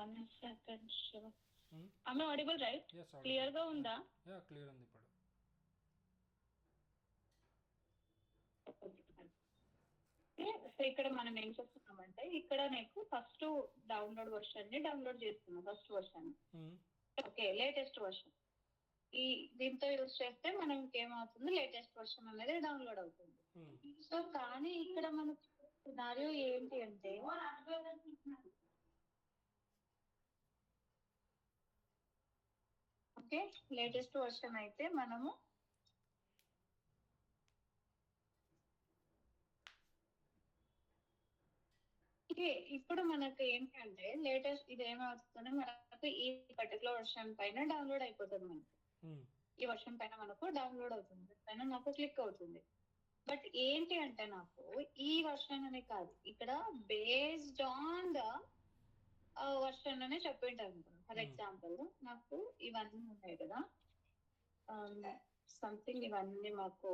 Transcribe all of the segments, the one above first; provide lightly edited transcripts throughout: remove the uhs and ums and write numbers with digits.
One second Shiva. Hmm? ఆమె audible right? Yes, audible. Clear గా ఉందా? Yeah, clear ఉంది ఇప్పుడు. సో ఇక్కడ మనం ఏం చేస్తున్నామంటే ఇక్కడ నీకు ఫస్ట్ డౌన్లోడ్ వర్షన్ ని డౌన్లోడ్ చేస్తున్నాం, first version. Hmm. Okay, latest version. ఈ దీంతో యూజ్ చేస్తే మనం ఏమవుతుంది, లేటెస్ట్ వర్షన్ అనేది డౌన్లోడ్ అవుతుంది. Hmm. సో కానీ ఇక్కడ మనకు సినారియో ఏంటి అంటే ఓకే, లేటెస్ట్ వర్షన్ అయితే మనము ఇప్పుడు మనకు ఏంటంటే లేటెస్ట్ ఇది ఏమవుతుంది, మనకు ఈ పర్టికులర్ వర్షన్ పైన డౌన్లోడ్ అయిపోతుంది. మనకు Hmm. ఈ వర్షన్ పైన మనకు డౌన్లోడ్ అవుతుంది, పైన నాకు క్లిక్ అవుతుంది. బట్ ఏంటి అంటే నాకు ఈ వర్షన్ అనే కాదు, ఇక్కడ బేస్డ్ ఆన్ ద వర్షన్ అనే చెప్పింటారు. ఫర్ ఎగ్జాంపుల్ నాకు ఇవన్నీ ఉన్నాయి కదా, సంథింగ్ ఇవన్నీ మాకు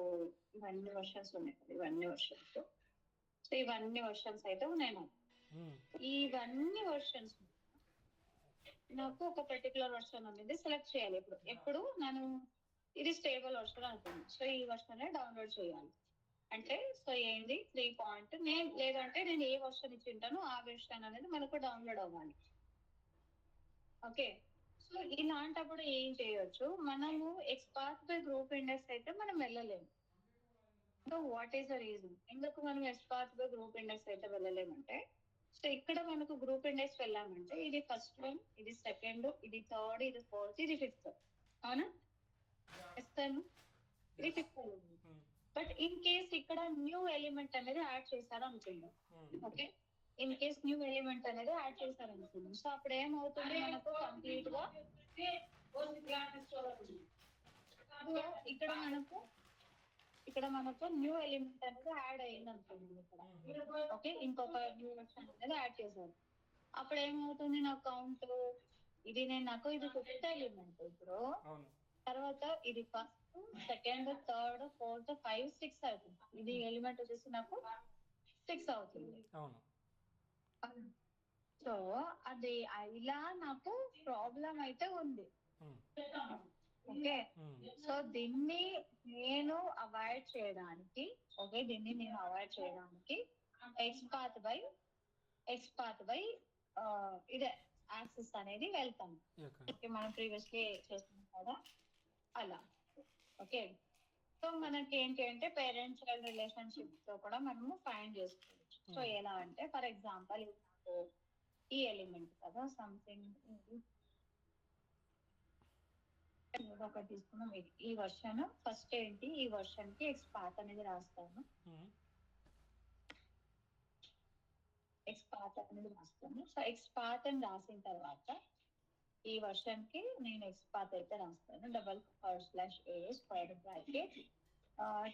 ఇవన్నీ వర్షన్స్ ఉన్నాయి కదా, ఇవన్నీ వర్షన్స్. సో ఇవన్నీ వర్షన్స్ అయితే ఉన్నాయి నాకు. Hmm. ఇవన్నీ వర్షన్స్ నాకు ఒక పర్టికులర్ వర్షన్ అనేది సెలెక్ట్ చేయాలి. ఎప్పుడు నేను ఇది స్టేబుల్ వర్షన్ అనుకుంది, సో ఈ వర్షన్ డౌన్లోడ్ చేయాలి. అంటే సో ఏంది 3 నేను లేదంటే నేను ఏ వర్షన్ ఇచ్చి ఉంటానో ఆ వర్షన్ అనేది మనకు డౌన్లోడ్ అవ్వాలి. ఓకే, సో ఇలాంటప్పుడు ఏం చేయొచ్చు, మనము ఎక్స్పాత్ బై గ్రూప్ ఇండెక్స్ అయితే మనం వెళ్ళలేము. So what is the reason ఎందుకు మనం ఎక్స్పాత్ బై గ్రూప్ ఇండెక్స్ అయితే వెళ్ళలేమంటే, సో ఇక్కడ మనకు గ్రూప్ ఇండెక్స్ వెళ్ళామంటే ఇది ఫస్ట్ వన్, ఇది సెకండ్, ఇది థర్డ్, ఇది ఫోర్త్, ఇది ఫిఫ్త్. అవునా, ఇస్తాను ఇది ఫిఫ్త్. బట్ ఇన్ కేస్ ఇక్కడ న్యూ ఎలిమెంట్ అనేది యాడ్ చేశారు అనుకుందాం. Okay, in case new element అనేది యాడ్ చేశారు అనుకుందాం. సో అప్పుడు ఏమవుతుంది, మనకు కంప్లీట్ గా ఇక్కడ మనకు న్యూ ఎలిమెంట్ అనేది యాడ్ అయ్యింది అనుకుంటుంది ఇక్కడ. ఓకే, ఇంకొక న్యూ వర్షన్ అనేది యాడ్ చేశారు. అప్పుడు ఏమవుతుంది, నా కౌంట్ ఇది నాకు ఇది ఫిఫ్త్ ఎలిమెంట్. ఇప్పుడు తర్వాత ఇది ఫస్ట్, సెకండ్, థర్డ్, ఫోర్త్, 5, 6 అవుతుంది. ఇది ఎలిమెంట్ వచ్చేసి నాకు 6 అవుతుంది. సో అది ఇలా నాకు ప్రాబ్లం అయితే ఉంది. ఓకే, సో దీన్ని నేను అవాయిడ్ చేయడానికి ఎక్స్పాత్ బై ఇదే యాక్సెస్ అనేది వెళ్తాను. ఓకే, మనం ప్రీవియస్లీ చేస్తున్నాం కదా అలా. ఓకే, సో మనకి ఏంటి అంటే పేరెంట్ చైల్డ్ రిలేషన్షిప్ తో కూడా మనము ఫైండ్ చేసుకోవచ్చు. సో ఎలా అంటే ఫర్ ఎగ్జాంపుల్ నాకు ఈ ఎలిమెంట్ కదా సంథింగ్ ఒకటి తీసుకున్నాం. ఈ వర్షన్ ఫస్ట్ ఏంటి, ఈ వర్షన్ కి ఎక్స్పాత్ అనేది రాస్తాను. సో ఎక్స్పాత్ అని రాసిన తర్వాత ఈ వర్షన్ కి నేను ఎక్స్పాత్ అయితే రాస్తాను. //a స్క్వేర్ బ్రాకెట్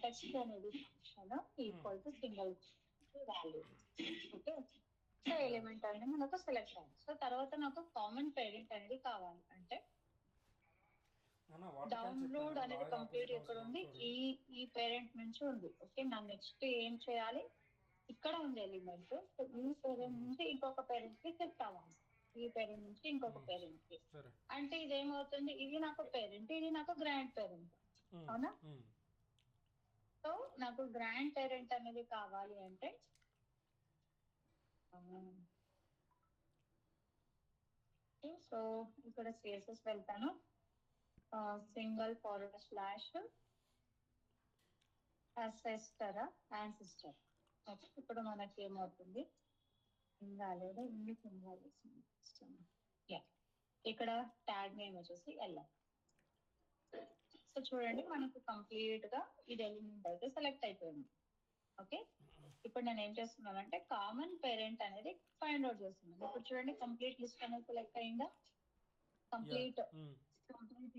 టెక్స్ట్ అనేది function equal to single value. Okay, so element అనేది మనకు సెలెక్ట్ అయింది. సో తర్వాత నాకు కామన్ పేరెంట్ అనేది కావాలి అంటే డౌన్లోడ్ అనేది కంప్లీట్ ఎక్కడ ఉంది, ఈ పేరెంట్ నుంచి ఉంది. ఓకే, నా నెక్స్ట్ ఏం చేయాలి, ఇక్కడ ఉంది ఎలిమెంట్, ఈ పేరెంట్ నుంచి ఇంకొక పేరెంట్ కి షిఫ్ట్ అవ్వాలి. ఈ పేరెంట్ నుంచి ఇంకొక పేరెంట్ కి అంటే ఇదేమవుతుంది, ఇది నాకు పేరెంట్, ఇది నాకు గ్రాండ్ పేరెంట్. అవునా, సో నాకు గ్రాండ్ పేరెంట్ అనేది కావాలి అంటే సో ఇక్కడ సిఎస్ఎస్ వెళ్తాను, సింగిల్ // యాన్సిస్టర్. ఇప్పుడు మనకి ఏమవుతుంది, లేదా ఇంగ్లీష్ ఇక్కడ ట్యాగ్ నేమ్ వచ్చేసి ఎల్ఎం. సో చూడండి మనకు కంప్లీట్ గా ఇది ఎలిమెంట్ అయితే సెలెక్ట్ అయిపోయింది. ఓకే, ఇప్పుడు నేను ఏం చేస్తున్నానంటే కామన్ పేరెంట్ అనేది ఫైండ్ అవుట్ చేస్తున్నాను. ఇప్పుడు చూడండి కంప్లీట్ లిస్ట్ అనేది సెలెక్ట్ అయిందా, కంప్లీట్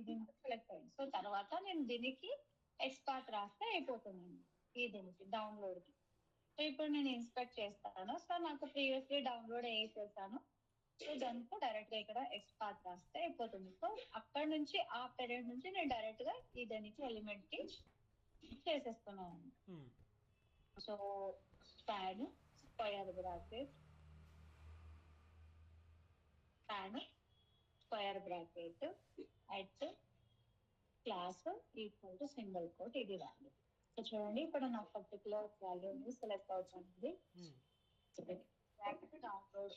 ఇది సెలెక్ట్ అయింది. సో తర్వాత నేను దీనికి ఎక్స్పాత్ రాస్తే అయిపోతుంది ఈ దీనికి డౌన్లోడ్ కి. సో ఇప్పుడు నేను ఇన్స్పెక్ట్ చేస్తాను. సో నాకు ప్రీవియస్లీ డౌన్లోడ్ చేశాను. సో దానికి డైరెక్ట్ గా ఇక్కడ ఎక్స్పాత్ రాస్తే అయిపోతుంది. సో అక్కడ నుంచి ఆ పేరెంట్ నుంచి నేను డైరెక్ట్ గా ఈ దానికి ఎలిమెంట్ కి చేసేస్తున్నాను. So square bracket span square bracket at class equal to single quote ఇది వాల్యూ. సో చూడండి ఇప్పుడు నా పర్టికులర్ వాల్యూని సెలెక్ట్ అవుతుంది. డౌన్లోడ్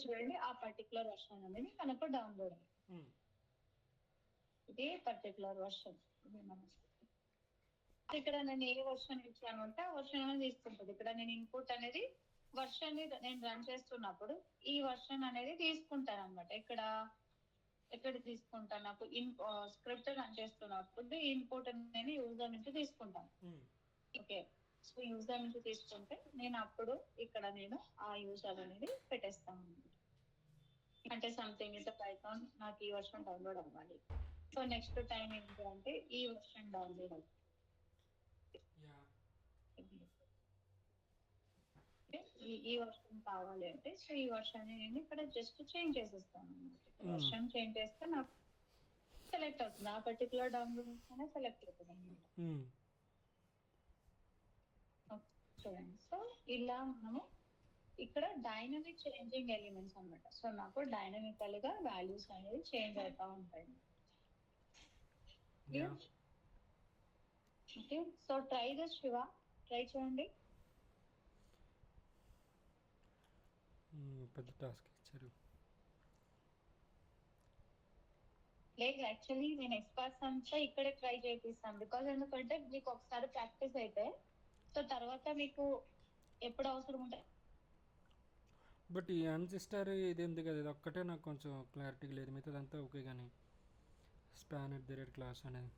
చూడండి ఆ పర్టికులర్ వర్షన్ అనేది మనకు డౌన్లోడ్ అయింది. ఇది పర్టికులర్ వర్షన్. ఇక్కడ నేను ఏ వర్షన్ ఇచ్చాను అంటే ఆ వర్షన్ అనేది తీసుకుంటుంది. ఇక్కడ నేను ఇన్పుట్ అనేది వర్షన్ ని నేను రన్ చేస్తున్నప్పుడు ఈ వర్షన్ అనేది తీసుకుంటాను అనమాట. ఎక్కడ తీసుకుంటాను, నాకు స్క్రిప్ట్ రన్ చేస్తున్నప్పుడు ఇన్పుట్ అనేది యూజర్ నుంచి తీసుకుంటాను. ఓకే, సో యూజర్ నుంచి తీసుకుంటే నేను అప్పుడు ఇక్కడ నేను ఆ యూజర్ అనేది పెట్టేస్తాను అనమాట. అంటే సంథింగ్ ఇస్ పైథాన్, నాకు ఈ వర్షన్ డౌన్లోడ్ అవ్వాలి. సో నెక్స్ట్ టైం ఏంటి అంటే ఈ వర్షన్ డౌన్లోడ్ అవుతుంది. ఈ వర్షన్ కావాలి అంటే సో ఈ వర్షన్ నేను ఇక్కడ జస్ట్ చేంజ్ చేసేస్తాను అనమాట. వర్షన్ చేంజ్ చేస్తే నాకు సెలెక్ట్ అవుతుంది, ఆ పర్టికులర్ డౌన్లోడ్ సెలెక్ట్ అవుతుంది అనమాట. చూడండి, సో ఇలా మనము ఇక్కడ డైనమిక్ చేంజింగ్ ఎలిమెంట్స్ అన్నమాట. సో నాకు డైనమికల్ గా వాల్యూస్ అనేది చేంజ్ అవుతా ఉంటాయి. Okay, so try this Shiva, try చేయండి. పెద్ద టాస్క్ ఇచ్చారు. లేదు, యాక్చువల్లీ నేను ఎక్స్పర్ట్స్ అంతా ఇక్కడే ట్రై చేపిస్తాను. బికాజ్ ఎందుకంటే మీకు ఒకసారి ప్రాక్టీస్ అయితే సో తర్వాత మీకు ఎప్పుడు అవసరం ఉంటే. బట్ ఈ అన్సిస్టర్ ఇది ఉంది కదా, ఇది ఒక్కటే నాకు కొంచెం క్లారిటీ లేదు. మిగతాదంతా ఓకే, కానీ span at the rate class అనేది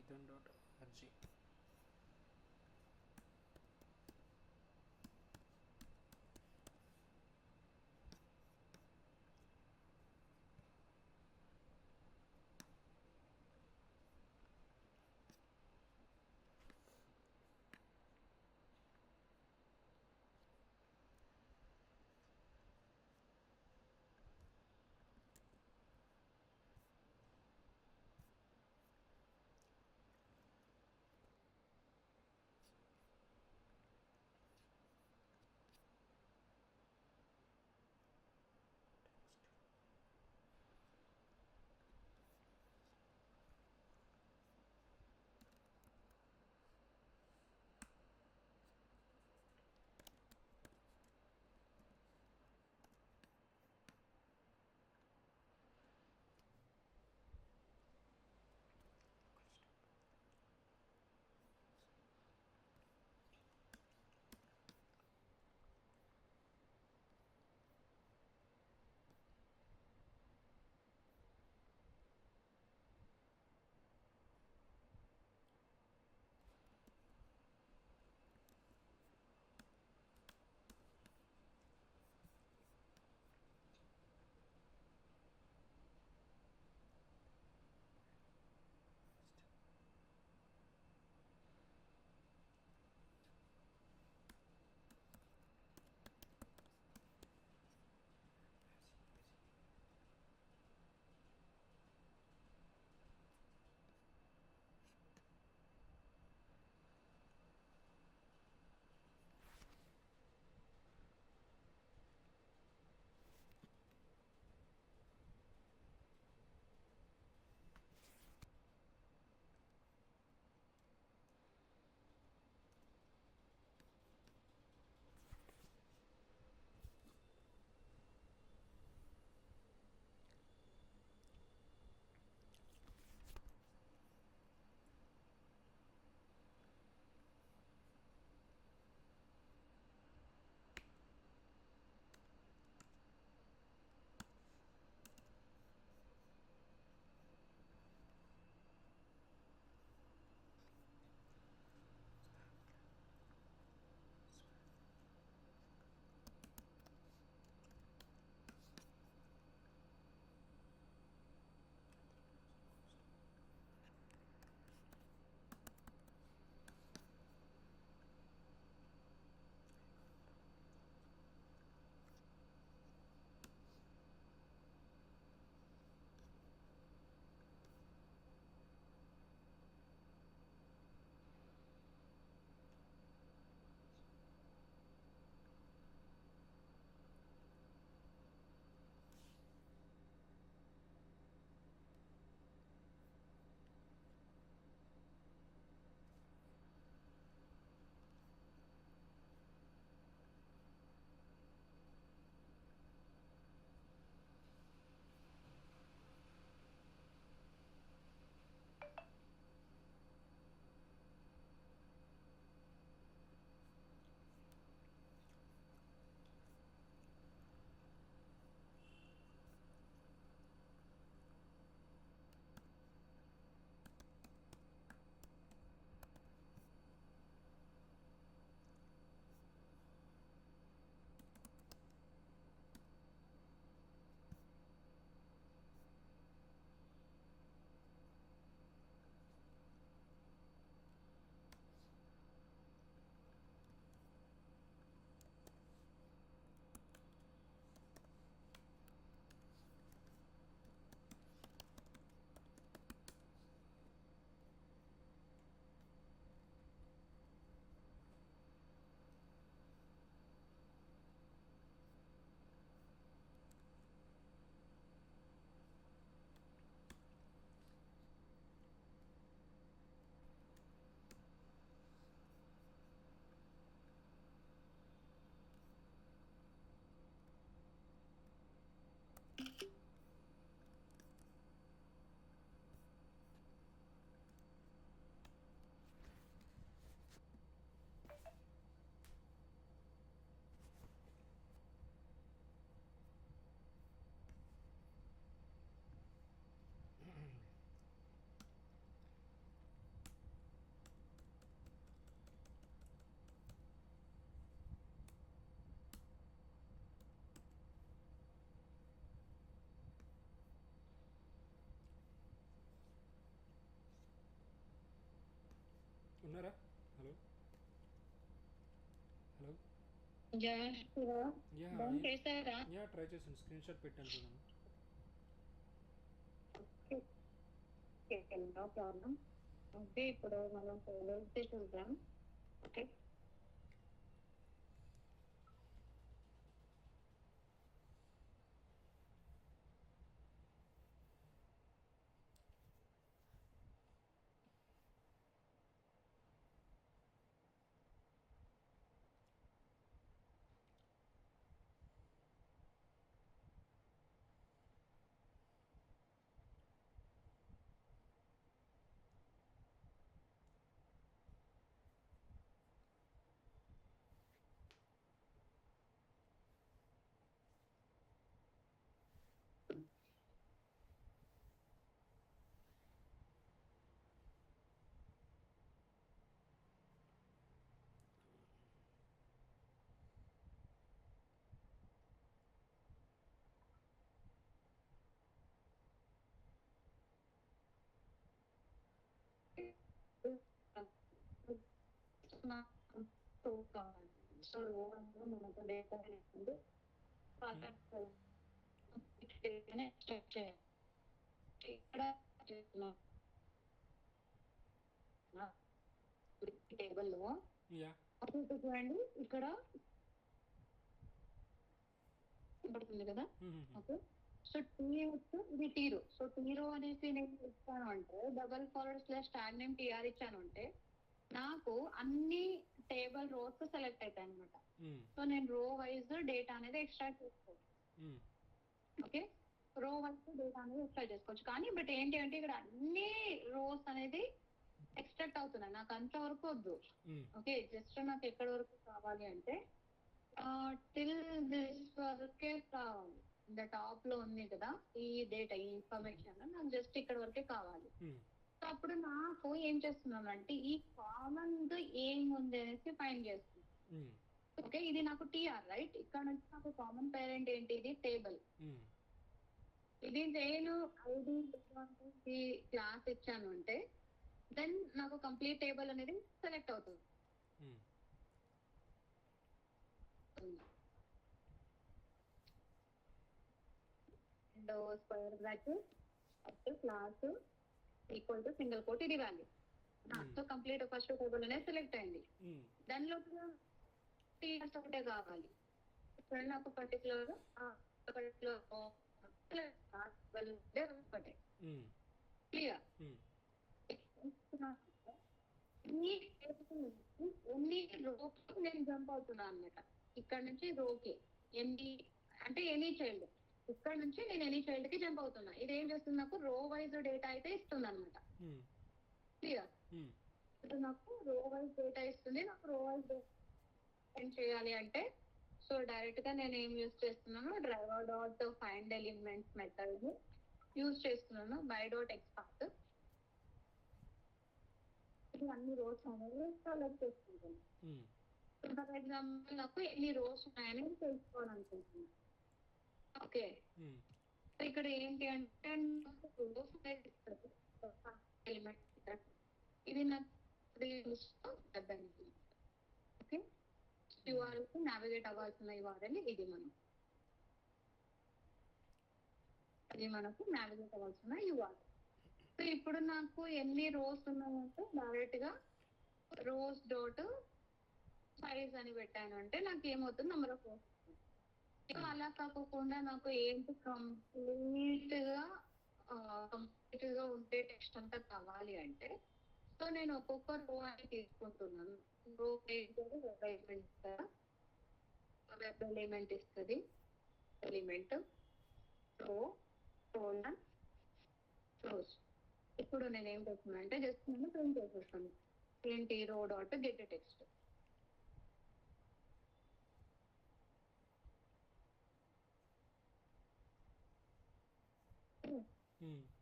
python.org. ఉన్నారా? Hello hello. యా డౌన్ చేశారా? యా ట్రై చేసాను, స్క్రీన్ షాట్ పెట్టాను చూడండి. No problem. ఓకే, ఇప్పుడు మనం వెళ్తే చూద్దాం. ఓకే, సో సో మనకు డేటా ఉంది. ఎక్స్ట్రాక్ట్ చేయాలి. ఇక్కడ టేబుల్ లో యా అప్పుడు చూడండి, ఇక్కడ పడుతుంది కదా. ఓకే, సో ఇది టీరో. సో టీరో అనేసి నేను ఇస్తాను అంటే double forward slash tag name TR ఇచ్చాను అంటే నాకు అన్ని టేబుల్ రోస్ సెలెక్ట్ అవుతాయి అనమాట. సో నేను రో వైజ్ డేటా అనేది ఎక్స్ట్రాక్ట్ చేసుకోవచ్చు. ఓకే, రో వైజ్ డేటా అనేది ఎక్స్ట్రాక్ట్ చేసుకోవచ్చు. కానీ బట్ ఏంటి అంటే ఇక్కడ అన్ని రోస్ అనేది ఎక్స్ట్రాక్ట్ అవుతున్నాయి, నాకు అంతవరకు వద్దు. ఓకే, జస్ట్ నాకు ఎక్కడి వరకు కావాలి అంటే టిల్ దిస్ వరకే కావాలి. ఇంత టాప్ లో ఉంది కదా ఈ డేటా, ఈ ఇన్ఫర్మేషన్ నాకు జస్ట్ ఇక్కడ వరకే కావాలి. సో అప్పుడు నాకు ఏం చేస్తున్నాను అంటే ఈ కామన్ ఏం ఉంది అనేసి ఫైండ్ చేస్తున్నాను. ఓకే, ఇది నాకు టీఆర్ రైట్. ఇక్కడ నుంచి నాకు కామన్ పేరెంట్ ఏంటి, ఇది టేబుల్. ఇది నేను ఐడి క్లాస్ ఇచ్చాను అంటే దెన్ నాకు కంప్లీట్ టేబుల్ అనేది సెలెక్ట్ అవుతుంది. Square bracket class equal to single quote, ఇది value. So complete first table అనేది సెలెక్ట్ అయింది. దానిలో టీఆర్స్ ఒకటే కావాలి. నాకు పర్టికులర్ ఒకటే క్లియర్. ఎన్ని రోకి నేను జంప్ అవుతున్నా అనమాట. ఇక్కడ నుంచి రోకి ఎన్ని అంటే ఎనీ చైల్డ్, ఇక్కడ నుంచి నేను ఎనీ చైల్డ్ కి జంప్ అవుతున్నా. ఇది ఏం చేస్తుంది, నాకు రో వైజ్ డేటా అయితే ఇస్తుంది అనమాట. క్లియర్. నాకు రో వైజ్ డేటా ఇస్తుంది. నాకు రో వైజ్ ఏం చేయాలి అంటే సో డైరెక్ట్ గా నేను ఏం యూజ్ చేస్తున్నాను, driver dot find elements method use చేస్తున్నాను. బై డాట్ ఎక్స్పార్ట్ అన్ని రోస్ అనేది సెలెక్ట్ చేసుకుంటాను. ఫర్ ఎగ్జాంపుల్ నాకు ఎన్ని రోస్ ఉన్నాయని తెలుసుకోవాలనుకుంటున్నాను. ఓకే, ఇక్కడ ఏంటి అంటే రోస్ ఎలిమెంట్ ఇది నాకు ఓకే, యూఆర్ఎల్ నావిగేట్ అవ్వాల్సిన యూఆర్ఎల్ ఇది మనకు నావిగేట్ అవ్వాల్సిన యూఆర్ఎల్. సో ఇప్పుడు నాకు ఎన్ని రోస్ ఉన్నాయంటే డైరెక్ట్ గా రోస్ డాట్ సైజ్ అని పెట్టాను అంటే నాకు ఏమవుతుంది, నెంబర్ ఆఫ్ రోస్. అలా కాకుండా నాకు ఏంటి కంప్లీట్ గా ఉండే టెక్స్ట్ అంతా కావాలి అంటే సో నేను ఒక్కొక్క రో అని తీసుకుంటున్నాను. రో వెబ్ ఎలిమెంట్ ఇస్తుంది, ఎలిమెంట్ రో కోలన్ రోస్. ఇప్పుడు నేను ఏం చేస్తున్నా అంటే జస్ట్ నేను ప్రింట్ చేసేస్తాను. ఏంటి, రో డాట్ గెట్ టెక్స్ట్.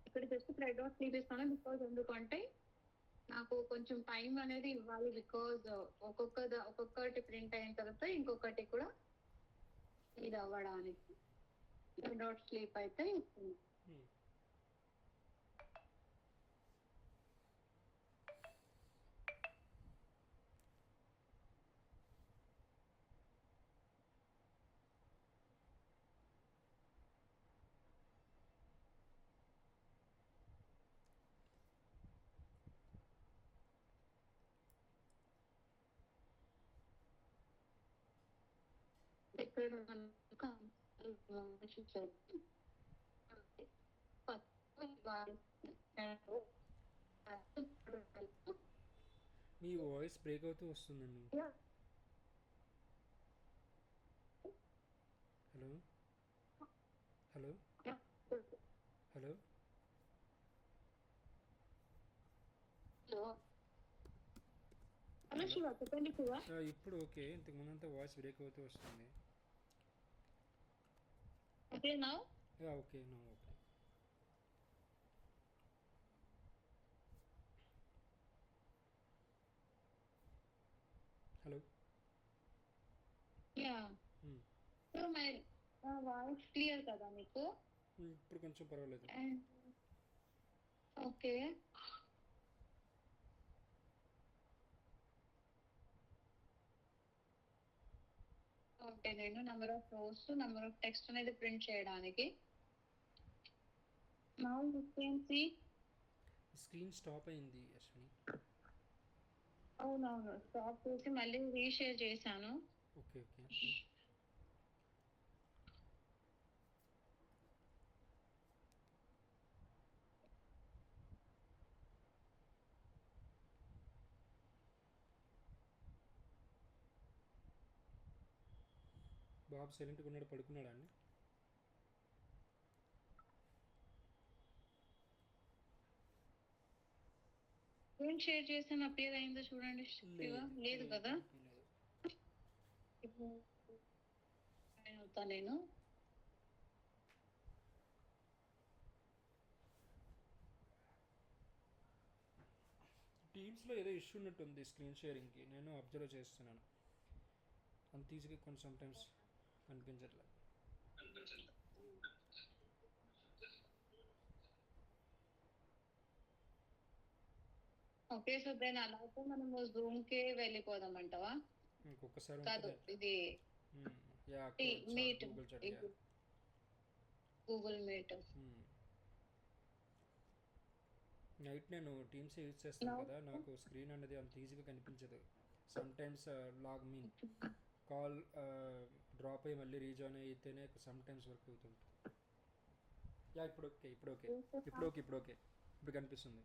ఇక్కడ జస్ట్ థ్రెడ్ డాట్ చూపిస్తాను. బికాజ్ ఎందుకంటే నాకు కొంచెం టైం అనేది ఇవ్వాలి. బికాజ్ ఒక్కొక్కటి ప్రింట్ అయిన తర్వాత ఇంకొకటి కూడా ఇది అవ్వడానికి థ్రెడ్ డాట్ స్లీప్ అయితే ఇస్తుంది. మీ వాయిస్ బ్రేక్ అవుతూ వస్తుందండి. Hello hello hello hello Shiva, చెప్పండి శివ. ఇప్పుడు ఓకే. ఇంతకు ముందంతా వాయిస్ బ్రేక్ అవుతూ వస్తుంది. Okay now. Okay no okay. Hello yeah. So my voice clear కదా మీకు? ఇప్పుడు కొంచెం పర్వాలేదు. ఓకే. ఓకే, నేను number of rows, number of text అనేది ప్రింట్ చేయడానికి. Now you can see. Screen stop అయింది అశ్విని. అవునవును, స్టాప్ చేసి మళ్ళీ రీషేర్ చేశాను. Okay okay. బాబు సైలెంట్గా ఉన్నాడు, పడుకున్నాడా అండి? ఏం షేర్ చేశాను అపియర్ అయిందో చూడండి శివ. లేదు కదా? ఇప్పుడు అవుతా నేను. టీమ్స్లో ఏదో ఇష్యూ ఉన్నట్టుంది స్క్రీన్ షేరింగ్కి, నేను అబ్జర్వ్ చేస్తున్నాను. అంత ఈజీగా కొన్ని సమ్టైమ్స్ కనిపించట్లేదు. ఓకే, సో దెన్ అలా అయితే మనము జూమ్ కే వెళ్ళిపోదాం అంటావా? ఇంకొకసారి కాదు, ఉంటుంది. ఇది meet, Google chat. Google meet. Night నేను టీమ్స్ యూజ్ చేస్తాను కదా, నాకు స్క్రీన్ అనేది అంత ఈజీగా కనిపించదు. Sometimes lag mean call drop అయ్యి మళ్ళీ రీజాయిన్ అయితేనే సమ్టైమ్స్ వర్క్ అవుతుంది. ఇప్పుడు ఓకే, ఇప్పుడు ఓకే, ఇప్పుడు ఓకే, ఇప్పుడు ఓకే, ఇప్పుడు కనిపిస్తుంది.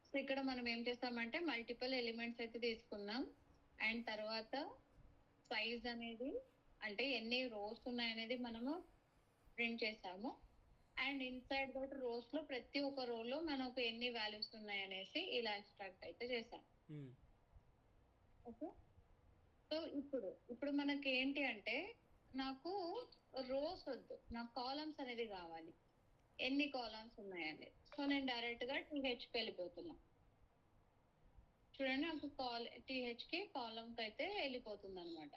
సో ఇక్కడ మనం ఏం చేస్తామంటే మల్టిపుల్ ఎలిమెంట్స్ అయితే తీసుకున్నాం, అండ్ తర్వాత సైజ్ అనేది, అంటే ఎన్ని రోస్ ఉన్నాయనేది మనము ప్రింట్ చేసాము. అండ్ ఇన్సైడ్ దట్ రోస్ లో ప్రతి ఒక్క రో లో మనకు ఎన్ని వాల్యూస్ ఉన్నాయనేసి ఇలా ఎక్స్ట్రాక్ట్ అయితే చేసాం. ఓకే, సో ఇప్పుడు మనకి ఏంటి అంటే, నాకు రోస్ వద్దు, నాకు కాలమ్స్ అనేది కావాలి. ఎన్ని కాలమ్స్ ఉన్నాయండి. సో నేను డైరెక్ట్ గా టీహెచ్కి వెళ్ళిపోతున్నా. చూడండి, నాకు టీహెచ్ కి కాలమ్స్ అయితే వెళ్ళిపోతుంది అనమాట.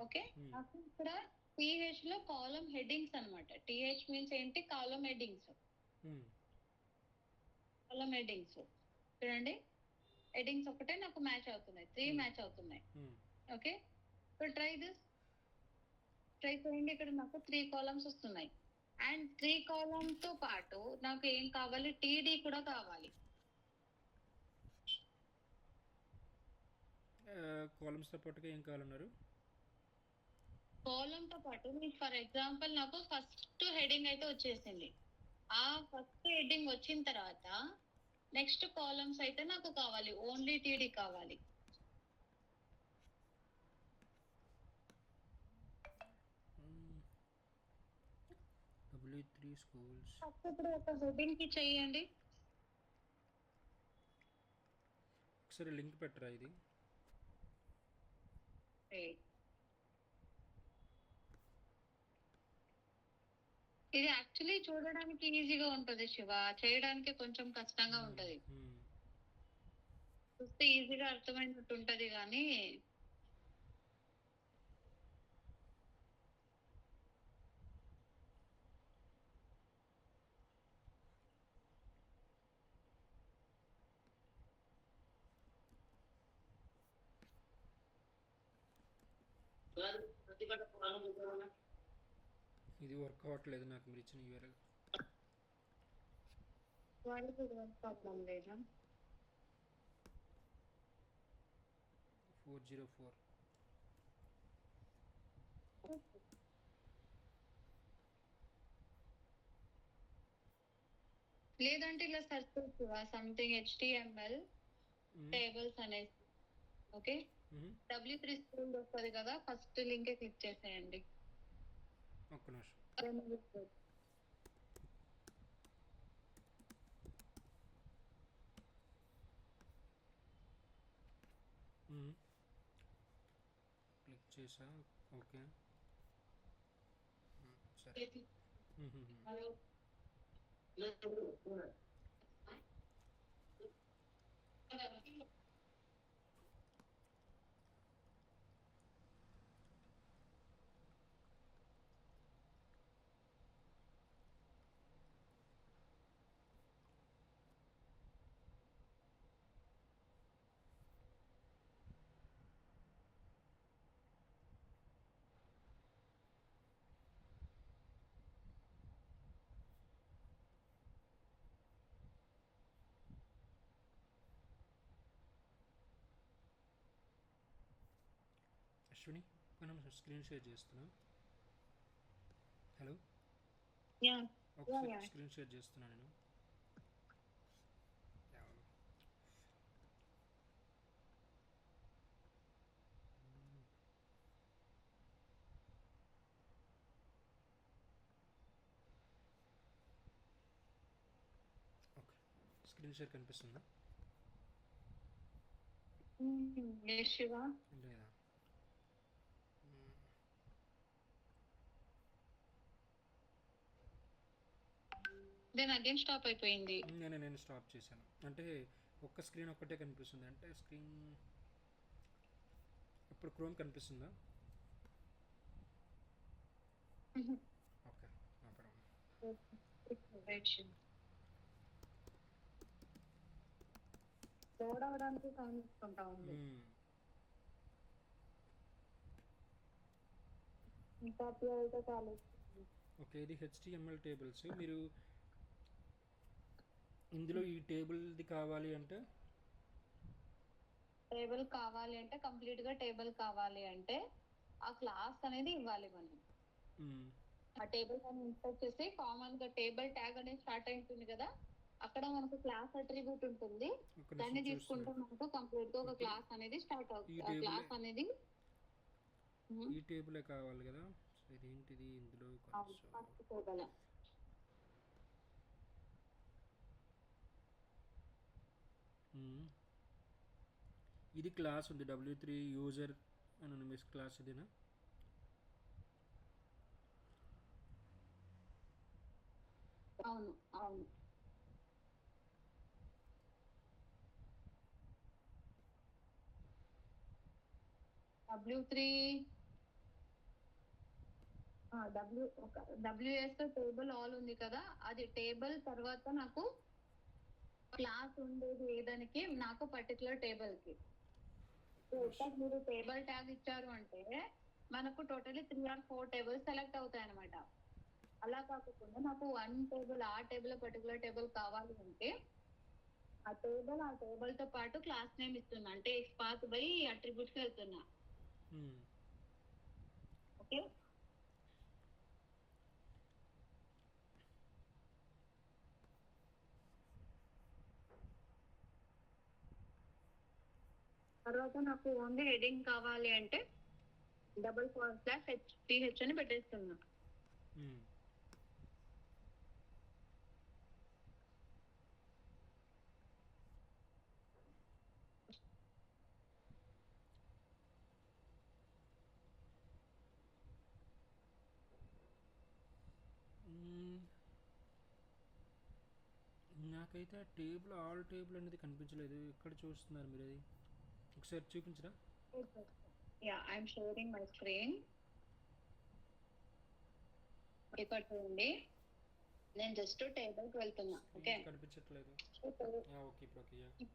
ఓకే, నాకు ఇక్కడ టీహెచ్ లో కాలమ్ హెడ్డింగ్స్ అనమాట. టీహెచ్ మీన్స్ ఏంటి? Column headings. కాలమ్ హెడ్డింగ్స్ చూడండి, హెడ్డింగ్స్ ఒకటే నాకు మ్యాచ్ అవుతున్నాయి, 3 మ్యాచ్ అవుతున్నాయి. ఓకే, సో ట్రై చేయండి. ఇక్కడ నాకు 3 కాలమ్స్ వస్తున్నాయి. అండ్ 3 కాలమ్ తో పాటు నాకు ఏం కావాలి? టీడీ కూడా కావాలి. కాలమ్స్తో పాటుగా ఏం కావాలన్నారు? కాలమ్ తో పాటు మీకు ఫర్ ఎగ్జాంపుల్ నాకు ఫస్ట్ హెడ్డింగ్ అయితే వచ్చేసింది. ఆ ఫస్ట్ హెడ్డింగ్ వచ్చిన తర్వాత నెక్స్ట్ కాలమ్స్ అయితే నాకు కావాలి, ఓన్లీ టీడీ కావాలి. W3 schools. ఇప్పుడు ఒక హెడ్డింగ్ కి చేయండి. ఒకసారి లింక్ పెట్టరా ఇది? ఇది యాక్చువల్లీ చూడడానికి ఈజీగా ఉంటుంది శివ, చేయడానికి కొంచెం కష్టంగా ఉంటది. చూస్తే ఈజీగా అర్థమైనట్టు ఉంటది కానీ ఇది వర్క్ అవ్వట్లేదు నాకు మీరు ఇచ్చిన URL. వాళ్ళకి ప్రాబ్లం లేదా? 404. లేదంటే ఇలా సెర్చ్ చేస్తువా సంథింగ్ HTML టేబుల్స్ అనేసి. ఓకే, W3 స్కూల్ వస్తుంది కదా, ఫస్ట్ లింకే క్లిక్ చేసేయండి. ఒక్క నిమిషం. క్లిక్ చేసా. ఓకే, సరే. అశ్విని, మనం స్క్రీన్ షేర్ చేస్తున్నా. హలో, ఒకసారి స్క్రీన్ షేర్ చేస్తున్నా నేను. ఓకే, స్క్రీన్ షేర్ కనిపిస్తుందా శివ? లేదా? దెన్ అగైన్ స్టాప్ అయిపోయింది. నేను స్టాప్ చేశాను. అంటే ఒక్క స్క్రీన్ ఒక్కటే కనిపిస్తుంది. అంటే స్క్రీన్ ఇప్పుడు క్రోమ్ కనిపిస్తుందా? ఓకే, లోడ్ అవడానికి టైం తీసుకుంటా ఉంది. ఇంకా అయితే చాలు. ఓకే, ఇది HTML టేబుల్స్. మీరు ఇందులో ఈ టేబుల్ది కావాలి అంటే కంప్లీట్ గా టేబుల్ కావాలి అంటే ఆ క్లాస్ అనేది ఇవ్వాలి మనం. ఆ టేబుల్ అని ఇన్స్టాల్ చేసి కామన్ గా టేబుల్ ట్యాగ్ అనేది స్టార్ట్ అవుతుంది కదా, అక్కడ మనకు క్లాస్ అట్రిబ్యూట్ ఉంటుంది. దాన్ని తీసుకుంటే మనకు కంప్లీట్ గా ఒక క్లాస్ అనేది స్టార్ట్ అవుతుంది. ఆ క్లాస్ అనేది ఈ టేబులే కావాలి కదా. ఇదేంటిది ఇందులో ఇది క్లాస్ ఉంది, W3 యూజర్ అని మిస్ క్లాస్. ఇదేనా? అవును అవును. W3 WS టేబుల్ ఆల్ ఉంది కదా, అది టేబుల్ తర్వాత నాకు క్లాస్ ఉండేది ఏదానికి, నాకు పర్టికులర్ టేబుల్ కి. మీరు టేబుల్ ట్యాగ్ ఇచ్చారు అంటే మనకు టోటలీ 3 or 4 టేబుల్స్ సెలెక్ట్ అవుతాయి అనమాట. అలా కాకుండా నాకు 1 టేబుల్, ఆ టేబుల్ పర్టికులర్ టేబుల్ కావాలి అంటే ఆ టేబుల్ తో పాటు క్లాస్ నేమ్ ఇస్తున్నా, అంటే పాత్ బై అట్రిబ్యూట్స్ కి వెళ్తున్నా. ఓకే, తర్వాత నాకు ఓన్లీ హెడింగ్ కావాలి అంటే $/HTH అని పెట్టేస్తున్నా. నాకైతే టేబుల్ ఆల్ టేబుల్ అనేది కనిపించలేదు. ఎక్కడ చూస్తున్నారు మీరు? అది ఒకసారి చూపించరా? I'm sharing my screen. ఇక్కడ చూడండి, నేను జస్ట్ టేబుల్ కి వెళ్తున్నా. ఓకే, కనిపించట్లేదు. ఓకే, ఇప్పుడు ఓకే.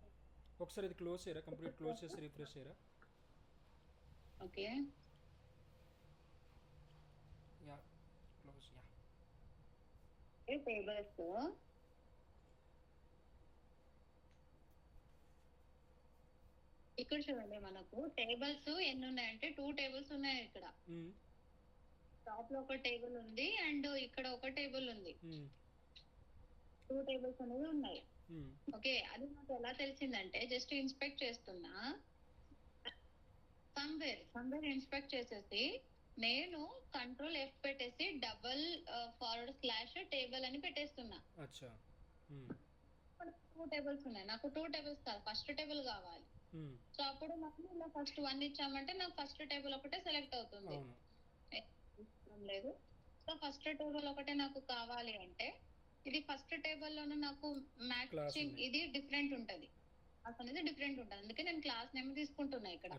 ఒకసారి ఇది క్లోజ్ చేయరా, కంప్లీట్ క్లోజ్ చేసి రిఫ్రెష్ చేయరా? Okay, close. టేబుల్స్ ఇక్కడ చూడండి మనకు టేబుల్స్ ఎన్ని ఉన్నాయంటే 2 టేబుల్స్ ఉన్నాయి ఇక్కడ. టాప్ లో ఒక టేబుల్ ఉంది అండ్ ఇక్కడ ఒక టేబుల్ ఉంది. 2 టేబుల్స్ అనేవి ఉన్నాయి. ఓకే, అది నాకు ఎలా తెలిసిందంటే జస్ట్ ఇన్స్పెక్ట్ చేస్తున్నా, సమ్వేర్ ఇన్స్పెక్ట్ చేసేసి నేను కంట్రోల్ F పెట్టేసి డబల్ ఫార్వర్డ్ స్లాష్ టేబుల్ అని పెట్టేస్తున్నా. 2 టేబుల్స్ ఉన్నాయి, నాకు 2 టేబుల్స్ కాదు, ఫస్ట్ టేబుల్ కావాలి. సో అప్పుడు మనం ఇలా ఫస్ట్ 1 ఇచ్చామంటే నాకు ఫస్ట్ టేబుల్ ఒకటే సెలెక్ట్ అవుతుంది. లేదు, సో ఫస్ట్ టేబుల్ ఒకటే నాకు కావాలి అంటే ఇది ఫస్ట్ టేబుల్ లోనే నాకు మ్యాచింగ్ ఇది డిఫరెంట్ ఉంటది, క్లాస్ అనేది డిఫరెంట్ ఉంటది. అందుకే నేను క్లాస్ నేమ్ తీసుకుంటున్నా ఇక్కడ.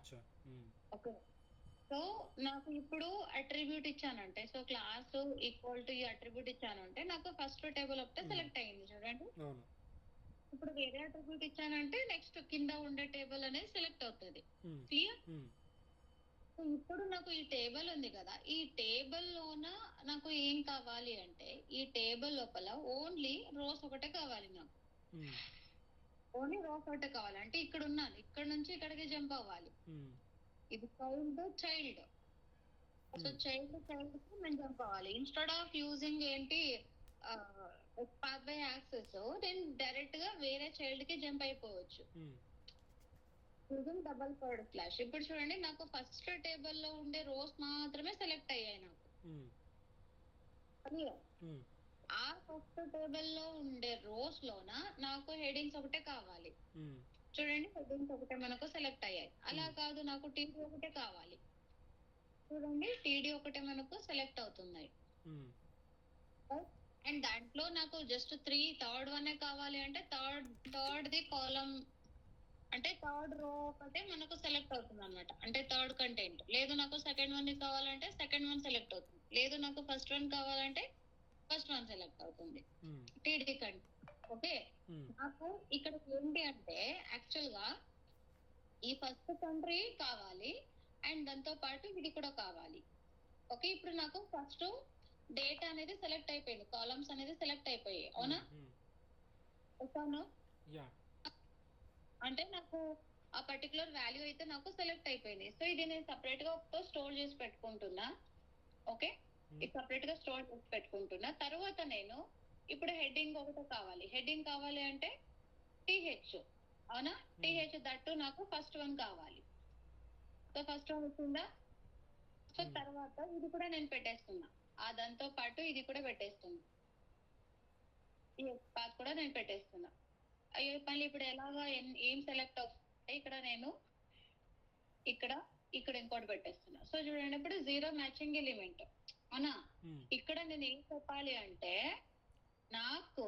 ఓకే, సో నాకు ఇప్పుడు అట్రిబ్యూట్ ఇచ్చానంటే, సో క్లాస్ ఈక్వల్ టు ఈ అట్రిబ్యూట్ ఇచ్చానంటే నాకు ఫస్ట్ టేబుల్ ఒకటే సెలెక్ట్ అయ్యింది చూడండి. ఇప్పుడు వేరే అట్రిబ్యూట్ ఇచ్చానంటే నెక్స్ట్ కింద ఉండే టేబుల్ అనేది సెలెక్ట్ అవుతుంది. క్లియర్? ఇప్పుడు నాకు ఈ టేబుల్ ఉంది కదా, ఈ టేబుల్ లోన నాకు ఏం కావాలి అంటే ఈ టేబుల్ లోపల ఓన్లీ రోస్ ఒకటే కావాలి నాకు. ఓన్లీ రోస్ ఒకటే కావాలి అంటే ఇక్కడ ఉన్నాను, ఇక్కడ నుంచి ఇక్కడికి జంప్ అవ్వాలి. ఇది చైల్డ్, సో చైల్డ్ కి నేను జంప్ అవ్వాలి. ఇన్స్టెడ్ ఆఫ్ యూజింగ్ ఏంటి పాత్ బై యాక్సెస్, నేను డైరెక్ట్ గా వేరే చైల్డ్ కి జంప్ అయిపోవచ్చు యూజింగ్ డబల్ ఫార్వర్డ్ స్లాష్. ఇప్పుడు చూడండి నాకు ఫస్ట్ టేబుల్ లో ఉండే రోస్ మాత్రమే సెలెక్ట్ అయ్యాయి నాకు. ఆ ఫస్ట్ టేబుల్ లో ఉండే రోస్ లోన నాకు హెడింగ్స్ ఒకటే కావాలి. చూడండి హెడింగ్స్ ఒకటే మనకు సెలెక్ట్ అయ్యాయి. అలా కాదు నాకు టీడీ ఒకటే కావాలి, చూడండి టీడీ ఒకటే మనకు సెలెక్ట్ అవుతున్నాయి. అండ్ దాంట్లో నాకు జస్ట్ 3 థర్డ్ వన్ కావాలి అంటే థర్డ్ ది కాలం అంటే థర్డ్ రో ఒకటే మనకు సెలెక్ట్ అవుతుంది అనమాట, అంటే థర్డ్ కంటెంట్. లేదు నాకు సెకండ్ వన్ కావాలంటే సెకండ్ వన్ సెలెక్ట్ అవుతుంది, లేదు నాకు ఫస్ట్ వన్ కావాలంటే ఫస్ట్ వన్ సెలెక్ట్ అవుతుంది టీడీ కంటెంట్. ఓకే, నాకు ఇక్కడ ఏంటి అంటే యాక్చువల్ గా ఈ ఫస్ట్ కంట్రీ కావాలి అండ్ దాంతో పాటు ఇది కూడా కావాలి. ఓకే, ఇప్పుడు నాకు ఫస్ట్ డేటా అనేది సెలెక్ట్ అయిపోయింది, కాలమ్స్ అనేది సెలెక్ట్ అయిపోయాయి, అవునా? ఓకేనా? అంటే నాకు ఆ పర్టికులర్ వాల్యూ అయితే నాకు సెలెక్ట్ అయిపోయింది. సో ఇది నేను సపరేట్ గా స్టోర్ చేసి పెట్టుకుంటున్నా. ఓకే, ఇది సపరేట్ గా స్టోర్ చేసి పెట్టుకుంటున్నా. తర్వాత నేను ఇప్పుడు హెడ్డింగ్ ఒకటి కావాలి, హెడ్డింగ్ కావాలి అంటే టీహెచ్, అవునా? టీహెచ్ దట్టు నాకు ఫస్ట్ వన్ కావాలి. సో ఫస్ట్ వన్ వచ్చిందా? సో తర్వాత ఇది కూడా నేను పెట్టేస్తున్నా, ఆ దాంతో పాటు ఇది కూడా పెట్టేస్తున్నా, ఈ పాత్ కూడా నేను పెట్టేస్తున్నా. అయ్యో మళ్ళీ ఇప్పుడు ఎలాగా ఏం సెలెక్ట్ అవుతుంటే ఇక్కడ నేను ఇక్కడ ఇంకోటి పెట్టేస్తున్నా. సో చూడండి ఇప్పుడు 0 మ్యాచింగ్ ఎలిమెంట్, అవునా? ఇక్కడ నేను ఏం చెప్పాలి అంటే నాకు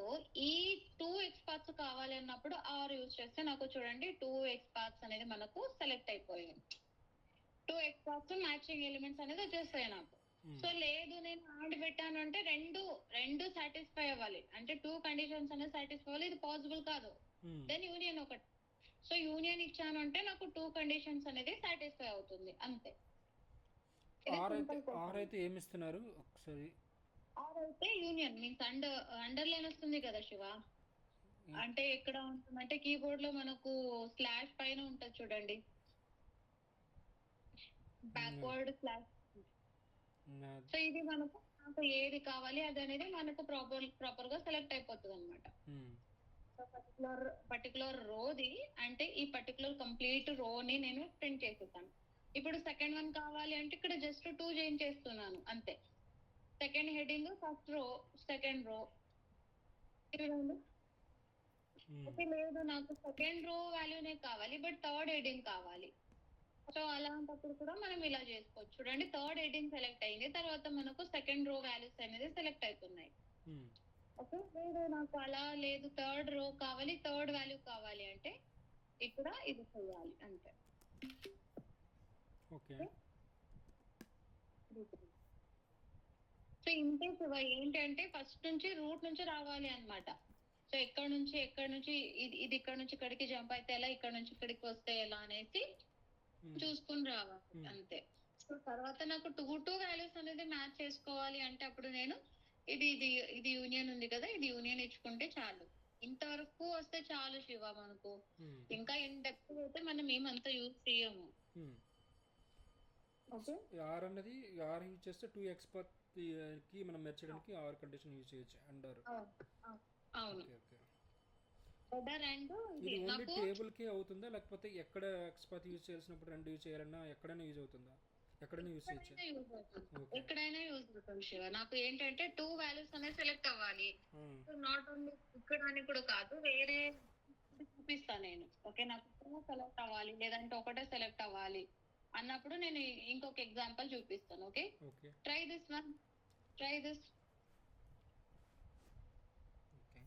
ఈ 2 ఎక్స్పాత్స్ కావాలి అన్నప్పుడు ఆర్ యూజ్ చేస్తే నాకు చూడండి 2 ఎక్స్పాత్స్ అనేది మనకు సెలెక్ట్ అయిపోయాయి, 2 ఎక్స్పాత్స్ మ్యాచింగ్ ఎలిమెంట్స్ అనేది వచ్చేస్తాయి నాకు. సో లేదు నేను ఆడ్ పెట్టాను అంటే రెండు సాటిస్ఫై అవ్వాలి, అంటే 2 కండిషన్స్ అనేది సాటిస్ఫై అవ్వాలి, ఇది పాసిబుల్ కాదు. దెన్ యూనియన్ ఒకటి, సో యూనియన్ ఇచ్చాను అంటే నాకు 2 కండిషన్స్ అనేది సాటిస్ఫై అవుతుంది, అంతే. ఆర్ అయితే ఏమి ఇస్తున్నారు ఒకసారి? ఆర్ అయితే యూనియన్ మీన్స్ అండర్లైన్ వస్తుంది కదా శివ, అంటే ఎక్కడ ఉంటుందంటే కీబోర్డ్ లో మనకు స్లాష్ పైన ఉంటది చూడండి, బ్యాక్వర్డ్ స్లాష్. సో ఇది మనకు ఏది కావాలి అది అనేది మనకు ప్రాపర్ గా సెలెక్ట్ అయిపోతుంది అనమాట. సో పర్టికులర్ రోది అంటే ఈ పర్టికులర్ కంప్లీట్ రోని నేను ప్రింట్ చేసేసాను. ఇప్పుడు సెకండ్ వన్ కావాలి అంటే ఇక్కడ జస్ట్ 2 చేంజ్ చేస్తున్నాను అంతే. Second heading first row second row. Okay, లేదు నాకు సెకండ్ రో వాల్యూనే కావాలి బట్ థర్డ్ హెడింగ్ కావాలి. సో అలాంటప్పుడు కూడా మనం ఇలా చేసుకోవచ్చు. చూడండి థర్డ్ హెడింగ్ సెలెక్ట్ అయింది, తర్వాత మనకు సెకండ్ రో వాల్యూస్ అనేది సెలెక్ట్ అవుతున్నాయి. ఓకే, లేదు నాకు అలా లేదు థర్డ్ రో కావాలి థర్డ్ వాల్యూ కావాలి అంటే ఇక్కడ ఇది చేయాలి అంతే. ఓకే, సో ఇంతే శివ, ఏంటంటే ఫస్ట్ నుంచి రూట్ నుంచి రావాలి అన్నమాట. సో ఎక్కడ నుంచి ఇది ఇక్కడ నుంచి ఇక్కడికి జంప్ అయితే ఎలా, ఇక్కడ నుంచి ఇక్కడికి వస్తే ఎలా అనేసి చూసుకుని రావాలి అంతే. సో తర్వాత నాకు 2 వాల్యూస్ అనేది మ్యాచ్ చేసుకోవాలి అంటే అప్పుడు నేను ఇది యూనియన్ ఉంది కదా, ఇది యూనియన్ ఇచ్చుకుంటే చాలు. ఇంతవరకు వస్తే చాలు శివ మనకు. మ్మ్. ఇంకా ఇన్ డెప్త్ అయితే మనం ఏమంతా యూజ్ చేయము. మ్మ్. ఓకే. ఆర్ అన్నది ఆర్ యూజ్ చేస్తే 2x కి మనం మెర్చడానికి ఆర్ కండిషన్ యూజ్ చేయొచ్చు అంటారు. అవును. Okay okay. బెటర్ అండ్ ఇది ఓన్లీ నాకు టేబుల్కే అవుతుందా, లేకపోతే ఎక్కడ ఎక్స్పత్ యూజ్ చేయాల్సినప్పుడు రెండు యూజ్ చేయాలన్నా ఎక్కడైనా యూజ్ అవుతుందా? ఎక్కడైనా యూజ్ చేయొచ్చు. ఎక్కడైనా యూజ్ అవుతుంది. ఓకే. ఎక్కడైనా యూజ్ అవుతుంది శివ. నాకు ఏంటంటే 2 వాల్యూస్ అనేది సెలెక్ట్ అవ్వాలి. నాట్ ఓన్లీ ఇక్కడ అని కూడా కాదు, వేరే చూపిస్తాను నేను. ఓకే, నాకు 2 సెలెక్ట్ అవ్వాలి లేదంటే ఒకటే సెలెక్ట్ అవ్వాలి అన్నప్పుడు నేను ఇంకొక ఎగ్జాంపుల్ చూపిస్తాను. Okay, okay try this one, try this. Okay.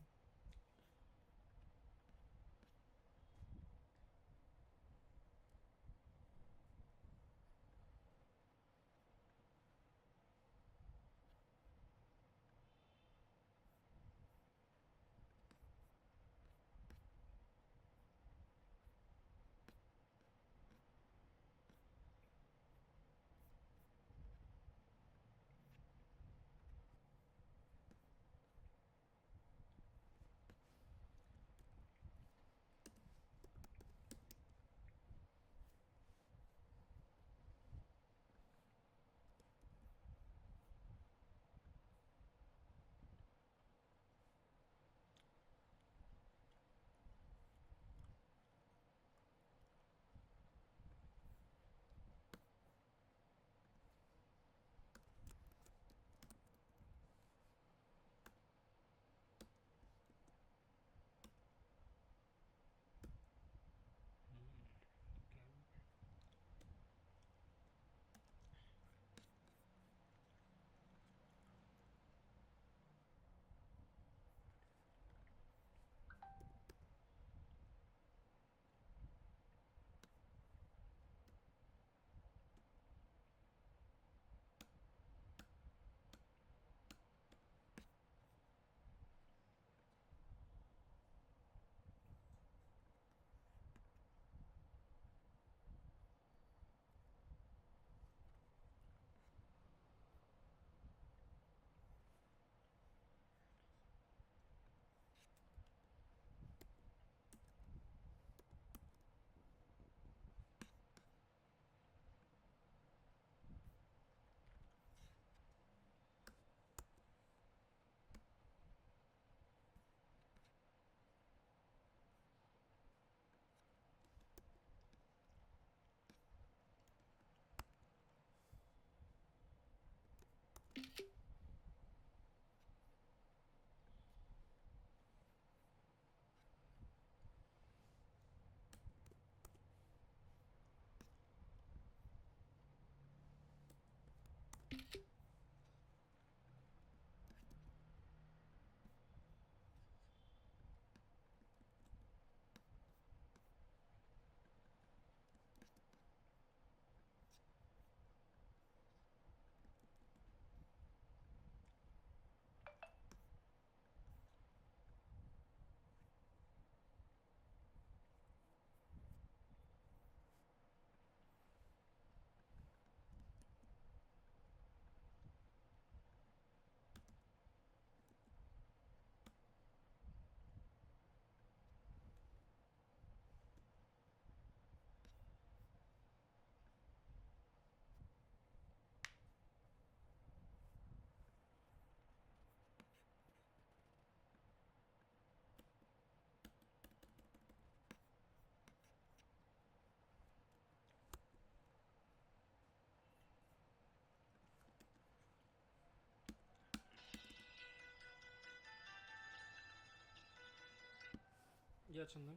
Yeah Chandan.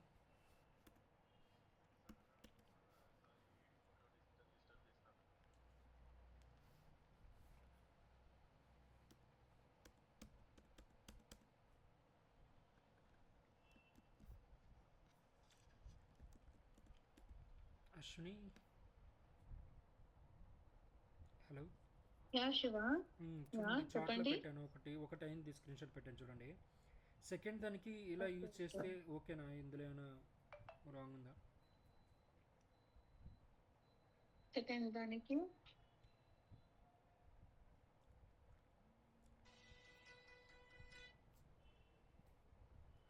Ashwini hello. Yeah Shiva. చూడండి చార్ట్లో చెప్పండి. పెట్టాను, ఒకటి అయింది, స్క్రీన్ షాట్ పెట్టాను చూడండి. సెకండ్ దానికి ఇలా యూజ్ చేస్తే ఓకేనా? ఇందులో ఏమైనా రాంగ్ ఉందా? సెకండ్ దానికి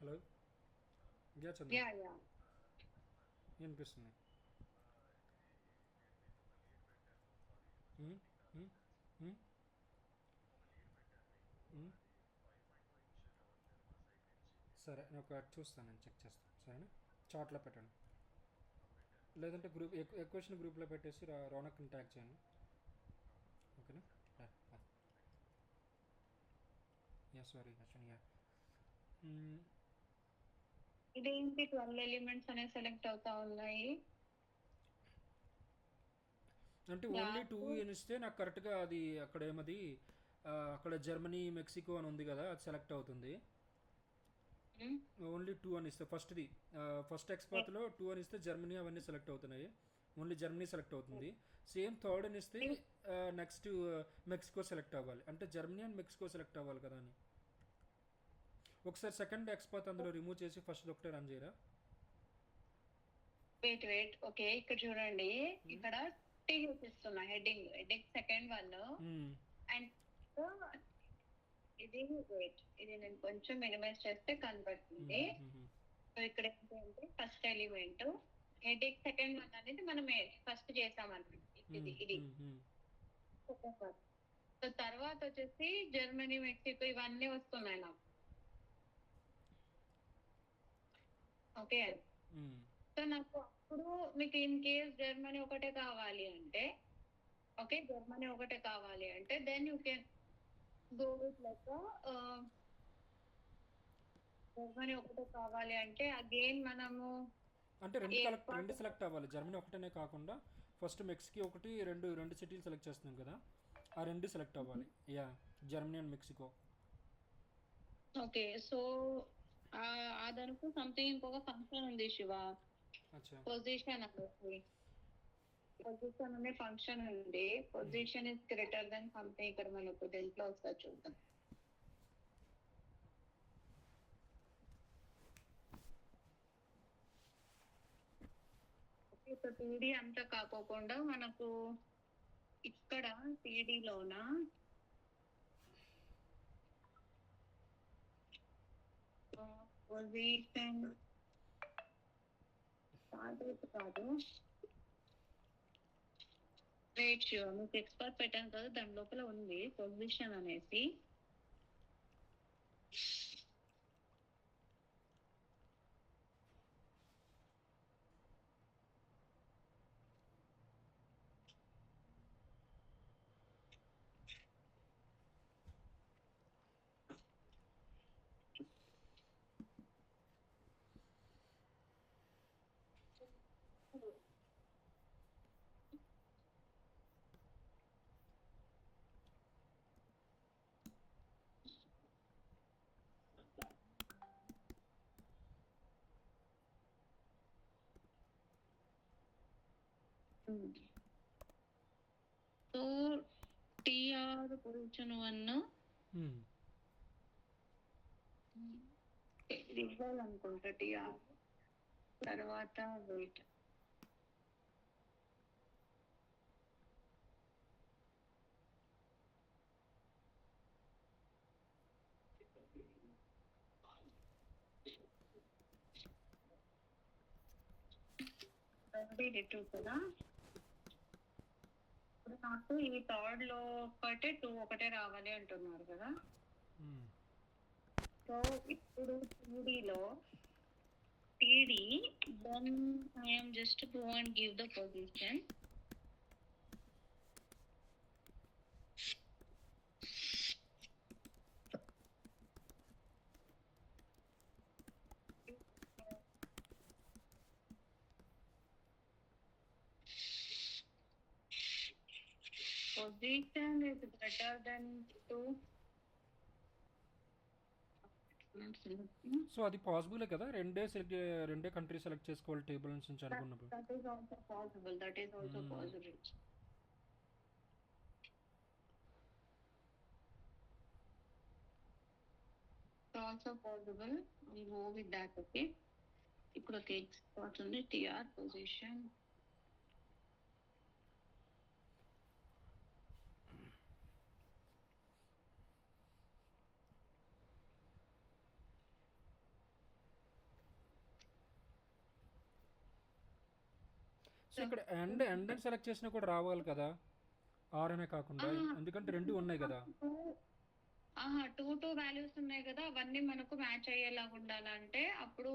hello. Yeah Chandu, yeah yeah. వినిపిస్తుంది. ఉమ్, ఉమ్, ఉమ్, ఉమ్. సరే నేను ఒక చూస్తాను, నేను చెక్ చేస్తాను సరేనా. చాట్లో పెట్టండి, లేదంటే గ్రూప్ ఎక్వేషన్ గ్రూప్లో పెట్టేసి రోనక్ని ట్యాగ్ చేయండి. ఓకేనా. Yeah sorry Ashwini, yeah. ఇదేంటి 12 ఎలిమెంట్స్ అనేవి సెలెక్ట్ అవుతా ఉన్నాయి? అంటే ఓన్లీ టూ క్లాస్ ఇస్తే నాకు కరెక్ట్గా అది అక్కడ ఏమది అక్కడ జర్మనీ మెక్సికో అని ఉంది కదా, అది సెలెక్ట్ అవుతుంది. ఓన్లీ టూ అని ఇస్తే ఫస్ట్ది, ఫస్ట్ ఎక్స్పాత్లో టూ అని ఇస్తే జర్మనీ అవన్నీ సెలెక్ట్ అవుతున్నాయి, ఓన్లీ జర్మనీ సెలెక్ట్ అవుతుంది. సేమ్ థర్డ్ అని ఇస్తే నెక్స్ట్ మెక్సికో సెలెక్ట్ అవ్వాలి, అంటే జర్మనీ అండ్ మెక్సికో సెలెక్ట్ అవ్వాలి కదా అని. ఒకసారి సెకండ్ ఎక్స్పాత్ అందులో రిమూవ్ చేసి ఫస్ట్ ఒకటే రన్ చేయరా. వెయిట్ ఓకే, ఇక్కడ చూడండి, ఇక్కడ టీ చూపిస్తున్నా హెడ్డింగ్ సెకండ్ వన్. అండ్ ఇది వెయిట్, ఇది నేను కొంచెం మినిమైజ్ చేస్తే కనబడుతుంది. సో ఇక్కడ ఏంటంటే first element heading second one అనేది మనం ఫస్ట్ చేసామన్నమాట. ఇది సెకండ్ వన్. సో తర్వాత వచ్చేసి జర్మనీ మెక్సికో ఇవన్నీ వస్తున్నాయి నాకు. ఓకే, సో నాకు అప్పుడు మీకు ఇన్ కేస్ జర్మనీ ఒకటే కావాలి అంటే, ఓకే జర్మనీ ఒకటే కావాలి అంటే then you can go with like Germany ఒకటే కావాలి అంటే అగైన్ మనము అంటే రెండు సెలెక్ట్ అవ్వాలి, జర్మనీ ఒకటనే కాకుండా ఫస్ట్ మెక్సికో ఒకటి, రెండు సిటీలు సెలెక్ట్ చేస్తున్నాం కదా, ఆ రెండు సెలెక్ట్ అవ్వాలి. Yeah, Germany and Mexico. Okay, so దానికి సంథింగ్ ఇంకొక ఫంక్షన్ ఉంది శివ, పొజిషన్ అనేది. పొజిషన్ అనే ఫంక్షన్ ఉంది, position is greater than something. ఇక్కడ మనకు దేంట్లో వస్తుంది చూద్దాం. ఓకే, టీడీ అంతా కాకోకుండా మనకు ఇక్కడ టీడీలోన పొజిషన్ కాదు, రేషియో మీకు ఎక్స్పర్ట్ పెట్టాను కదా, దాని లోపల ఉంది పొజిషన్ అనేసి. సో టిఆర్ పొజిషన్ 1 ఇవ్వాలనుకుంటా. టిఆర్ తర్వాత వెయిట్, టూ కదా. ఇప్పుడు నాకు ఈ థర్డ్ లో ఒకటే 2 ఒకటే రావాలి అంటున్నారు కదా. సో ఇప్పుడు టీడీలో TD then I'm just go and give the position. Position is greater than 2. So అది పాసిబులే కదా, రెండే కంట్రీ సెలెక్ట్ చేసుకోవాలి టేబుల్ నుంచి అనుకున్నప్పుడు. That is also possible. Also possible. We go with that. Okay. ఇక్కడ ఒక ఎక్స్పార్ట్ ఉంది, టిఆర్ పొజిషన్. సో ఇక్కడ ఎండ్ అని సెలెక్ట్ చేసినా కూడా రావాలి కదా, ఆర్ అనే కాకుండా, ఎందుకంటే రెండు ఉన్నాయి కదా. టూ వాల్యూస్ ఉన్నాయి కదా, అవన్నీ మనకు మ్యాచ్ అయ్యేలాగా ఉండాలంటే అప్పుడు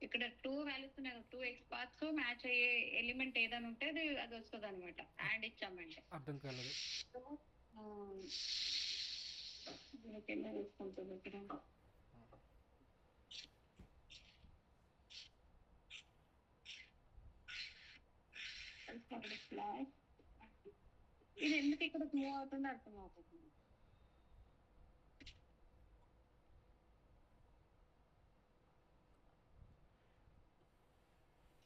ఇక్కడ టూ వాల్యూస్ ఉన్నాయి కదా, 2x పార్ట్స్ మ్యాచ్ అయ్యే ఎలిమెంట్ ఏదైనా ఉంటే అది వస్తుంది అనమాట యాడ్ ఇచ్చామంటే. అర్థం కాలేదు. ఆ, దీనికి ఎలా తీసుకుంటుంది ఇక్కడ ఫ్లాగ్, ఇది ఎందుకు ఇక్కడ మూవ్ అవుతుందో అర్థం అవుతుంది.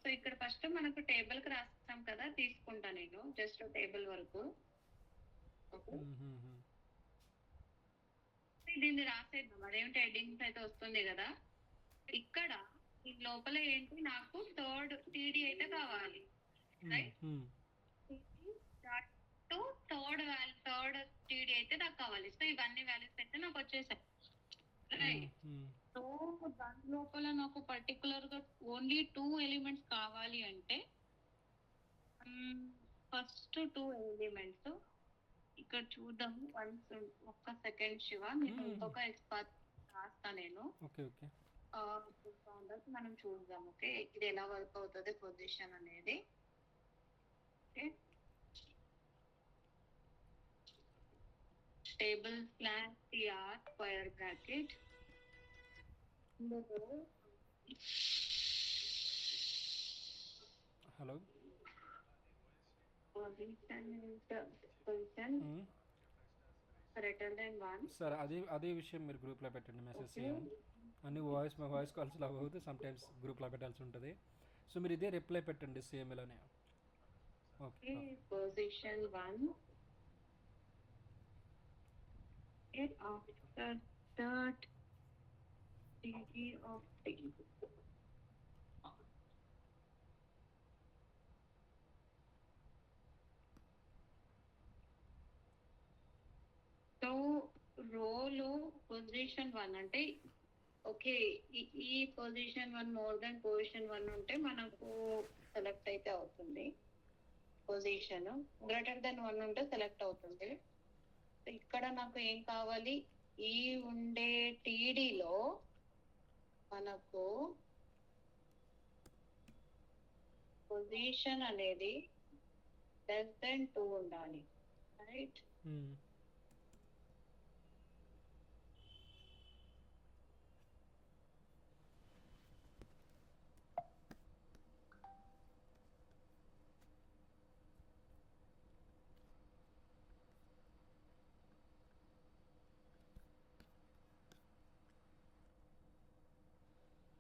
సో ఇక్కడ ఫస్ట్ మనకు టేబుల్ కి రాస్తాం కదా, తీసుకుంటా నేను జస్ట్ టేబుల్ వరకు. దీన్ని రాసేద్దాం, అదేమిటి హెడ్డింగ్స్ అయితే వస్తుంది కదా. ఇక్కడ ఈ లోపల ఏంటి, నాకు థర్డ్ టీడీ అయితే కావాలి, రైట్. థర్డ్ టీడీ అయితే నాకు కావాలి. సో ఇవన్నీ వాల్యూస్ అయితే నాకు వచ్చేసాయి, రైట్. సో దాని లోపల నాకు పర్టికులర్ గా ఓన్లీ 2 ఎలిమెంట్స్ కావాలి అంటే ఫస్ట్ 2 ఎలిమెంట్స్ ఇక్కడ చూద్దాము. ఒక్క సెకండ్ శివ, నేను ఇంకొక ఎక్స్పార్ట్ రాస్తా నేను. మనం చూద్దాం, ఓకే, ఇది ఎలా వర్క్ అవుతుంది పొజిషన్ అనేది. Okay, table slash TR square bracket hello position greater than 1. సరే, అదే విషయం మీరు గ్రూప్లో పెట్టండి, మెసేజ్ చేయండి. అన్ని వాయిస్ కాల్స్ లాగా అవుతుంది, సమ్ టైమ్స్ గ్రూప్లో పెట్టాల్సి ఉంటుంది. సో మీరు ఇదే రిప్లై పెట్టండి సేమ్ ఇలానే. Okay, position 1 after that degree of t. So రోలో పొజిషన్ 1 అంటే ఓకే, ఈ పొజిషన్ 1 మోర్ దెన్ పొజిషన్ 1 ఉంటే మనకు సెలెక్ట్ అయితే అవుతుంది. పొజిషన్ గ్రేటర్ దెన్ 1 ఉంటే సెలెక్ట్ అవుతుంది. ఇక్కడ నాకు ఏం కావాలి, ఈ ఉండే టీడీలో మనకు పొజిషన్ అనేది లెస్ దెన్ 2 ఉండాలి, రైట్.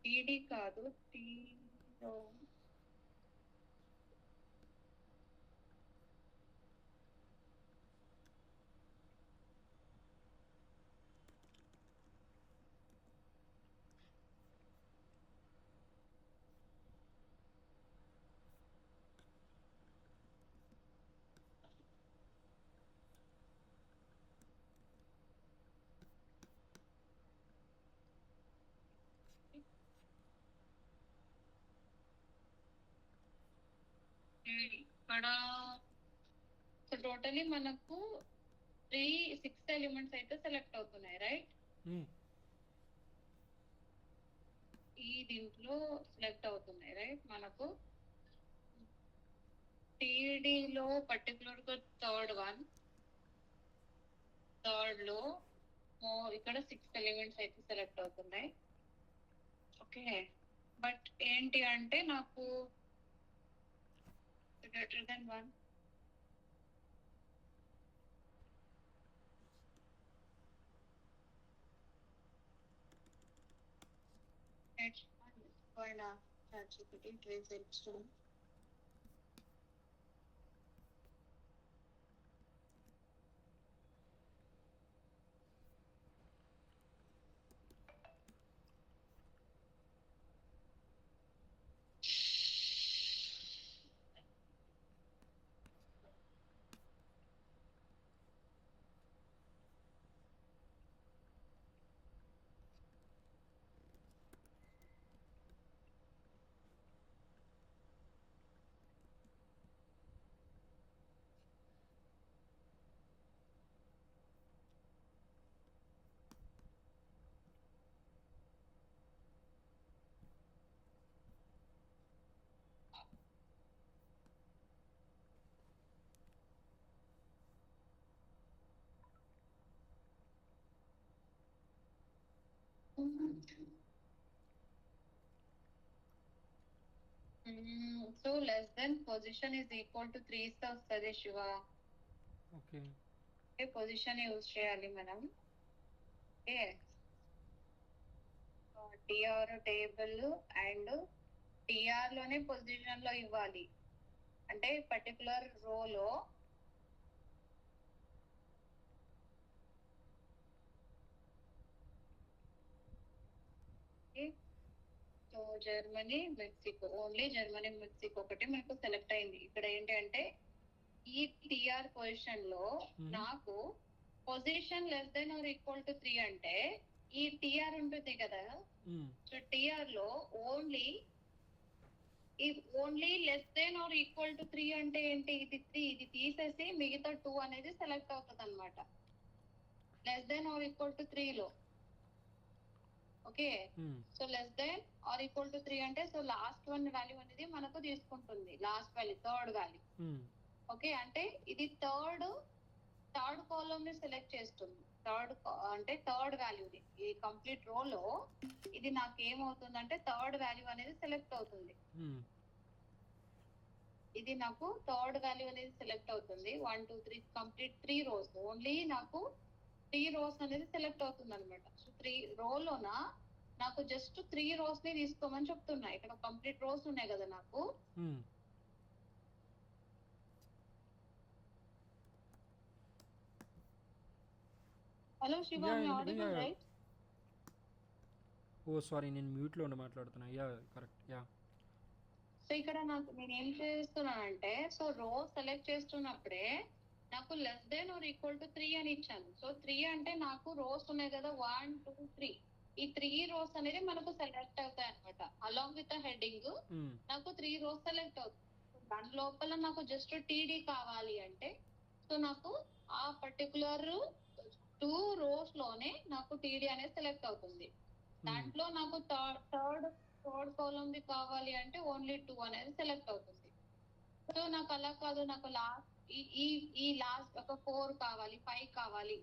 టీడీ కాదు, టీలో ఇక్కడ టోటలీ మనకు 6 ఎలిమెంట్స్ అయితే సెలెక్ట్ అవుతున్నాయి, రైట్. ఈ దీంట్లో సెలెక్ట్ అవుతున్నాయి, రైట్. మనకు టీడీలో పర్టికులర్ గా థర్డ్ లో ఇక్కడ 6 ఎలిమెంట్స్ అయితే సెలెక్ట్ అవుతున్నాయి, ఓకే. బట్ ఏంటి అంటే నాకు greater than 1. It's fine. ChatGPT trace it. So less than position is equal to 3 వస్తుంది శివ. ఓకే. పొజిషన్ యూజ్ చేయాలి మనం. Okay, TR table and TR లోనే పొజిషన్ లో ఇవ్వాలి. అంటే పర్టికులర్ రోలో so Germany Mexico, only Germany Mexico ఒకటి మనకు సెలెక్ట్ అయింది. ఇక్కడ ఏంటంటే ఈ టిఆర్ పొజిషన్ లో నాకు position less than or equal to 3 అంటే ఈ టిఆర్ ఉంటుంది కదా, సో టిఆర్ లో only less than or equal to 3 అంటే ఏంటి, ఇది 3, ఇది తీసేసి మిగతా 2 అనేది సెలెక్ట్ అవుతుంది అనమాట. Less than or equal to 3 లో. Okay, so less than or equal to 3 అంటే సో లాస్ట్ వన్ వాల్యూ అనేది మనకు తీసుకుంటుంది, last value third value. Okay, అంటే ఇది థర్డ్ కాలమ్ ని సెలెక్ట్ చేస్తుంది. థర్డ్ వాల్యూ ఈ కంప్లీట్ రో లో ఇది నాకు ఏమవుతుందంటే థర్డ్ వాల్యూ అనేది సెలెక్ట్ అవుతుంది. ఇది నాకు థర్డ్ వాల్యూ అనేది సెలెక్ట్ అవుతుంది. 1 2 3 కంప్లీట్ 3 రోస్, ఓన్లీ నాకు 3 రోస్ అనేది సెలెక్ట్ అవుతుంది అనమాట. సో 3 రోలోన నాకు జస్ట్ 3 రోస్ ని తీసుకోమని చెప్తున్నా. ఇక్కడ కంప్లీట్ రోస్ ఉన్నాయి కదా నాకు. Hello Shiva, audible right? Oh sorry, నేను మ్యూట్ లో ఉండి మాట్లాడుతున్నా. Yeah correct. యా, సో ఇక్కడ నేను ఏం చేస్తున్నానంటే, సో రో సెలెక్ట్ చేస్తున్నప్పుడే నాకు less than or equal to 3 అని ఇచ్చాను. సో 3 అంటే నాకు రోస్ ఉన్నాయి కదా 1 2 3, ఈ 3 రోస్ అనేది మనకు సెలెక్ట్ అవుతాయి అనమాట. అలాంగ్ విత్ హెడ్డింగ్ నాకు 3 రోస్ సెలెక్ట్ అవుతాయి. దాని లోపల నాకు జస్ట్ టీడీ కావాలి అంటే సో నాకు ఆ పర్టికులర్ 2 రోస్ లోనే నాకు టీడీ అనేది సెలెక్ట్ అవుతుంది. దాంట్లో నాకు థర్డ్ కాలమ్ ది కావాలి అంటే ఓన్లీ 2 అనేది సెలెక్ట్ అవుతుంది. సో నాకు అలా కాదు, నాకు లాస్ట్ ఈ లాస్ట్ ఒక 4 కావాలి, 5 కావాలి.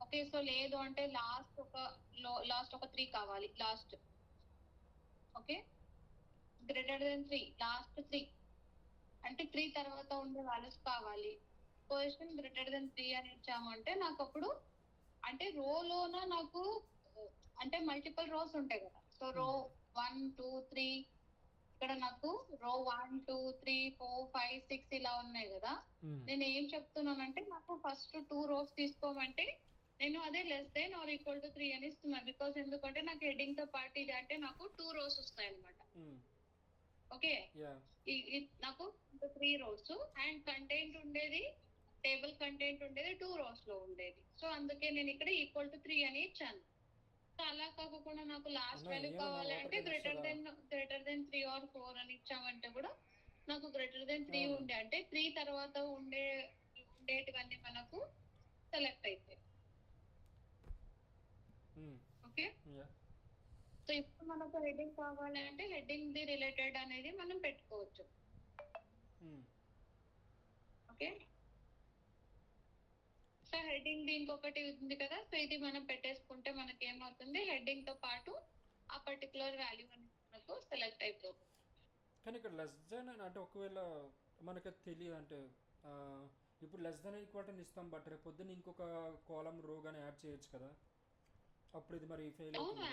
ఓకే, సో లేదు అంటే లాస్ట్ ఒక 3 కావాలి last. Okay, greater than 3, last 3 అంటే 3 తర్వాత ఉండే వాల్యూస్ కావాలి. పొజిషన్ గ్రేటర్ దెన్ 3 అని ఇచ్చామంటే నాకు అప్పుడు అంటే రోలోన నాకు అంటే మల్టిపుల్ రోస్ ఉంటాయి కదా. సో రో 1 2 3, ఇక్కడ నాకు రో 1 2 3 4 5 6 ఇలా ఉన్నాయి కదా. నేను ఏం చెప్తున్నానంటే నాకు ఫస్ట్ 2 రోస్ తీసుకోమంటే నేను అదే less than or equal to 3 అని ఇస్తున్నాను. బికాస్ ఎందుకంటే నాకు హెడ్డింగ్ తో పాటు ఇది అంటే నాకు 2 రోస్ వస్తాయి అనమాట. ఓకే, నాకు 3 రోస్ అండ్ కంటెంట్ ఉండేది, టేబుల్ కంటెంట్ ఉండేది 2 రోస్ లో ఉండేది. సో అందుకే నేను ఇక్కడ ఈక్వల్ టు 3 అని ఇచ్చాను. సో అలా కాకుండా నాకు లాస్ట్ వాల్యూ కావాలంటే గ్రేటర్ దెన్ 3 ఆర్ 4 అని ఇచ్చామంటే కూడా నాకు గ్రేటర్ దెన్ 3 ఉండే అంటే 3 తర్వాత ఉండేటివన్నీ మనకు సెలెక్ట్ అవుతాయి. ఓకే, సో ఇప్పుడు మనకు హెడ్డింగ్ కావాలంటే హెడ్డింగ్ ది రిలేటెడ్ అనేది మనం పెట్టుకోవచ్చు. ఓకే, సో హెడ్డింగ్ దీనికి ఒకటి ఉంది కదా, సో ఇది మనం పెట్టేసుకుంటే మనకి ఏమవుతుంది, హెడ్డింగ్ తో పాటు ఆ పర్టికులర్ వాల్యూ మనకు సెలెక్ట్ అయిపోతుంది. కానీ ఇక్కడ లెస్ దెన్ అంటే ఒకవేళ మనకి తెలియదు అంటే ఇప్పుడు లెస్ దెన్ ఈక్వల్ టు ఇస్తాం, బట్ రేపు పొద్దున్న ఇంకొక కాలమ్ రో గానీ యాడ్ చేయొచ్చు కదా, అప్పుడు ఇది మరి ఫెయిల్ అవుతుంది.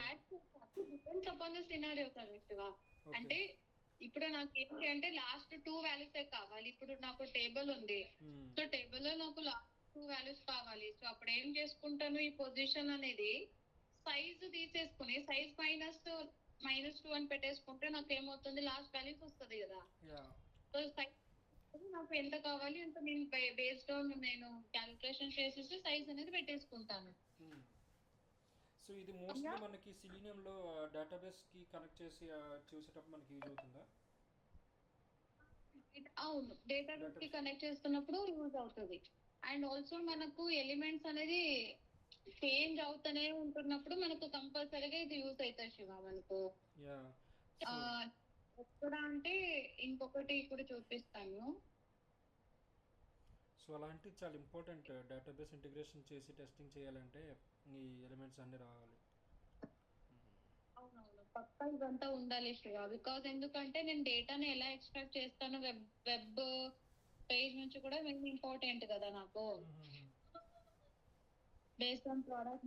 అంటే ఇప్పుడు నాకు ఏంటి అంటే లాస్ట్ 2 వాల్యూస్ కావాలి. ఇప్పుడు నాకు టేబుల్ ఉంది, సో టేబుల్ లో నాకు లాస్ట్ 2 వాల్యూస్ కావాలి. సో అప్పుడు ఏం చేసుకుంటాను, ఈ పొజిషన్ అనేది సైజ్ తీసేసుకుని సైజ్ -2 అని పెట్టేసుకుంటే నాకు ఏమవుతుంది, లాస్ట్ వాల్యూస్ వస్తుంది కదా. సో సైజ్ నాకు ఎంత కావాలి అంత నేను బేస్డ్ ఆన్ నేను క్యాలిక్యులేషన్ చేసేసి సైజ్ అనేది పెట్టేసుకుంటాను. సో ఇది మోస్ట్లీ మనకి సెలీనియం లో డేటాబేస్ కి కనెక్ట్ చేసి చూసేటప్పుడు మనకి యూజ్ అవుతుందా? అవును, డేటాబేస్ కి కనెక్ట్ చేస్తున్నప్పుడు యూజ్ అవుతుంది. అండ్ ఆల్సో మనకు ఎలిమెంట్స్ అనేది చేంజ్ అవుతూనే ఉంటున్నప్పుడు మనకు కంపల్సరీగా ఇది యూజ్ అవుతుంది శివ మనకు. ఎక్కడ అంటే ఇంకొకటి ఇప్పుడు చూపిస్తాను. సో అలాంటి చాలా ఇంపార్టెంట్, డేటాబేస్ ఇంటిగ్రేషన్ చేసి టెస్టింగ్ చేయాలంటే ఈ ఎలిమెంట్స్ అన్ని రావాలి. అవునవును. పక్కా ఇదంతా ఉండాలి శివ. బికాజ్ ఎందుకంటే నేను డేటాని ఎలా ఎక్స్ట్రాక్ట్ చేస్తాను వెబ్ పేజ్ నుంచి కూడా మెయిన్ ఇంపార్టెంట్ కదా నాకు. బేస్డ్ ఆన్ ప్రోడక్ట్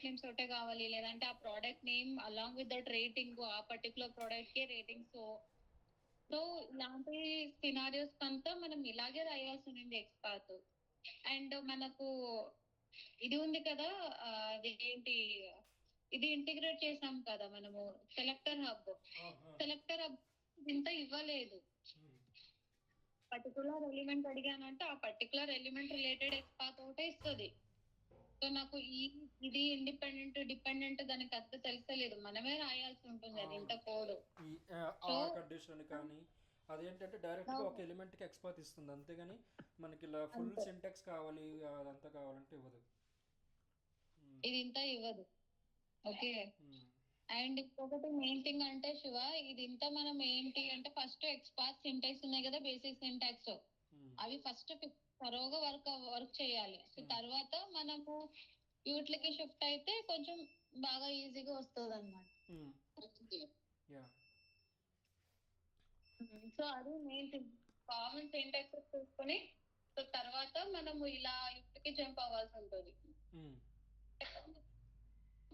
నేమ్స్ ఒకటే కావాలి, లేదంటే ఆ product name along with that rating, ఆ పర్టికులర్ ప్రోడక్ట్ కి రేటింగ్స్. సో ఇలాంటి సినారియోస్ అంతా మనం ఇలాగే రాయాల్సి ఉంది ఎక్స్పాత్. అండ్ మనకు ఇది ఉంది కదా, అదేంటి, ఇది ఇంటిగ్రేట్ చేసాం కదా మనము, సెలెక్టర్ హబ్. సెలెక్టర్ హబ్ ఇంత ఇవ్వలేదు. పర్టికులర్ ఎలిమెంట్ అడిగానంటే ఆ పర్టికులర్ ఎలిమెంట్ రిలేటెడ్ ఎక్స్పాత్ ఒకటే ఇస్తుంది. సో నాకు ఇది ఇండిపెండెంట్ డిపెండెంట్ దానికి అంత తెలుసలేదు, మనమే రాయాల్సి ఉంటుంది అది ఇంత కోడ్. ఈ ఆర్ కండిషన్ కానీ అదేంటంటే డైరెక్ట్గా ఒక ఎలిమెంట్కి ఎక్స్పాత్ ఇస్తుంది, అంతేగాని మనకి ఇలా ఫుల్ సింటాక్స్ కావాలి అదంతా కావాలంటే ఇవ్వదు. ఇది ఇంత ఇవ్వదు. ఓకే. అండ్ ఇంకొకటి మెయిన్ థింగ్ అంటే శివ, ఇది ఇంత మనం ఏంటి అంటే ఫస్ట్ ఎక్స్పాత్ సింటాక్స్ ఉన్నాయి కదా, బేసిక్ సింటాక్స్, అవి ఫస్ట్ త్వరగా వర్క్ చేయాలి. సో తర్వాత మనము యూట్లకి షిఫ్ట్ అయితే కొంచెం బాగా ఈజీగా వస్తుంది అనమాట. సో అది మెయిన్ థింగ్, కామన్ సింటాక్స్ చూసుకొని సో తర్వాత మనము ఇలా యూట్లకి జంప్ అవ్వాల్సి ఉంటుంది.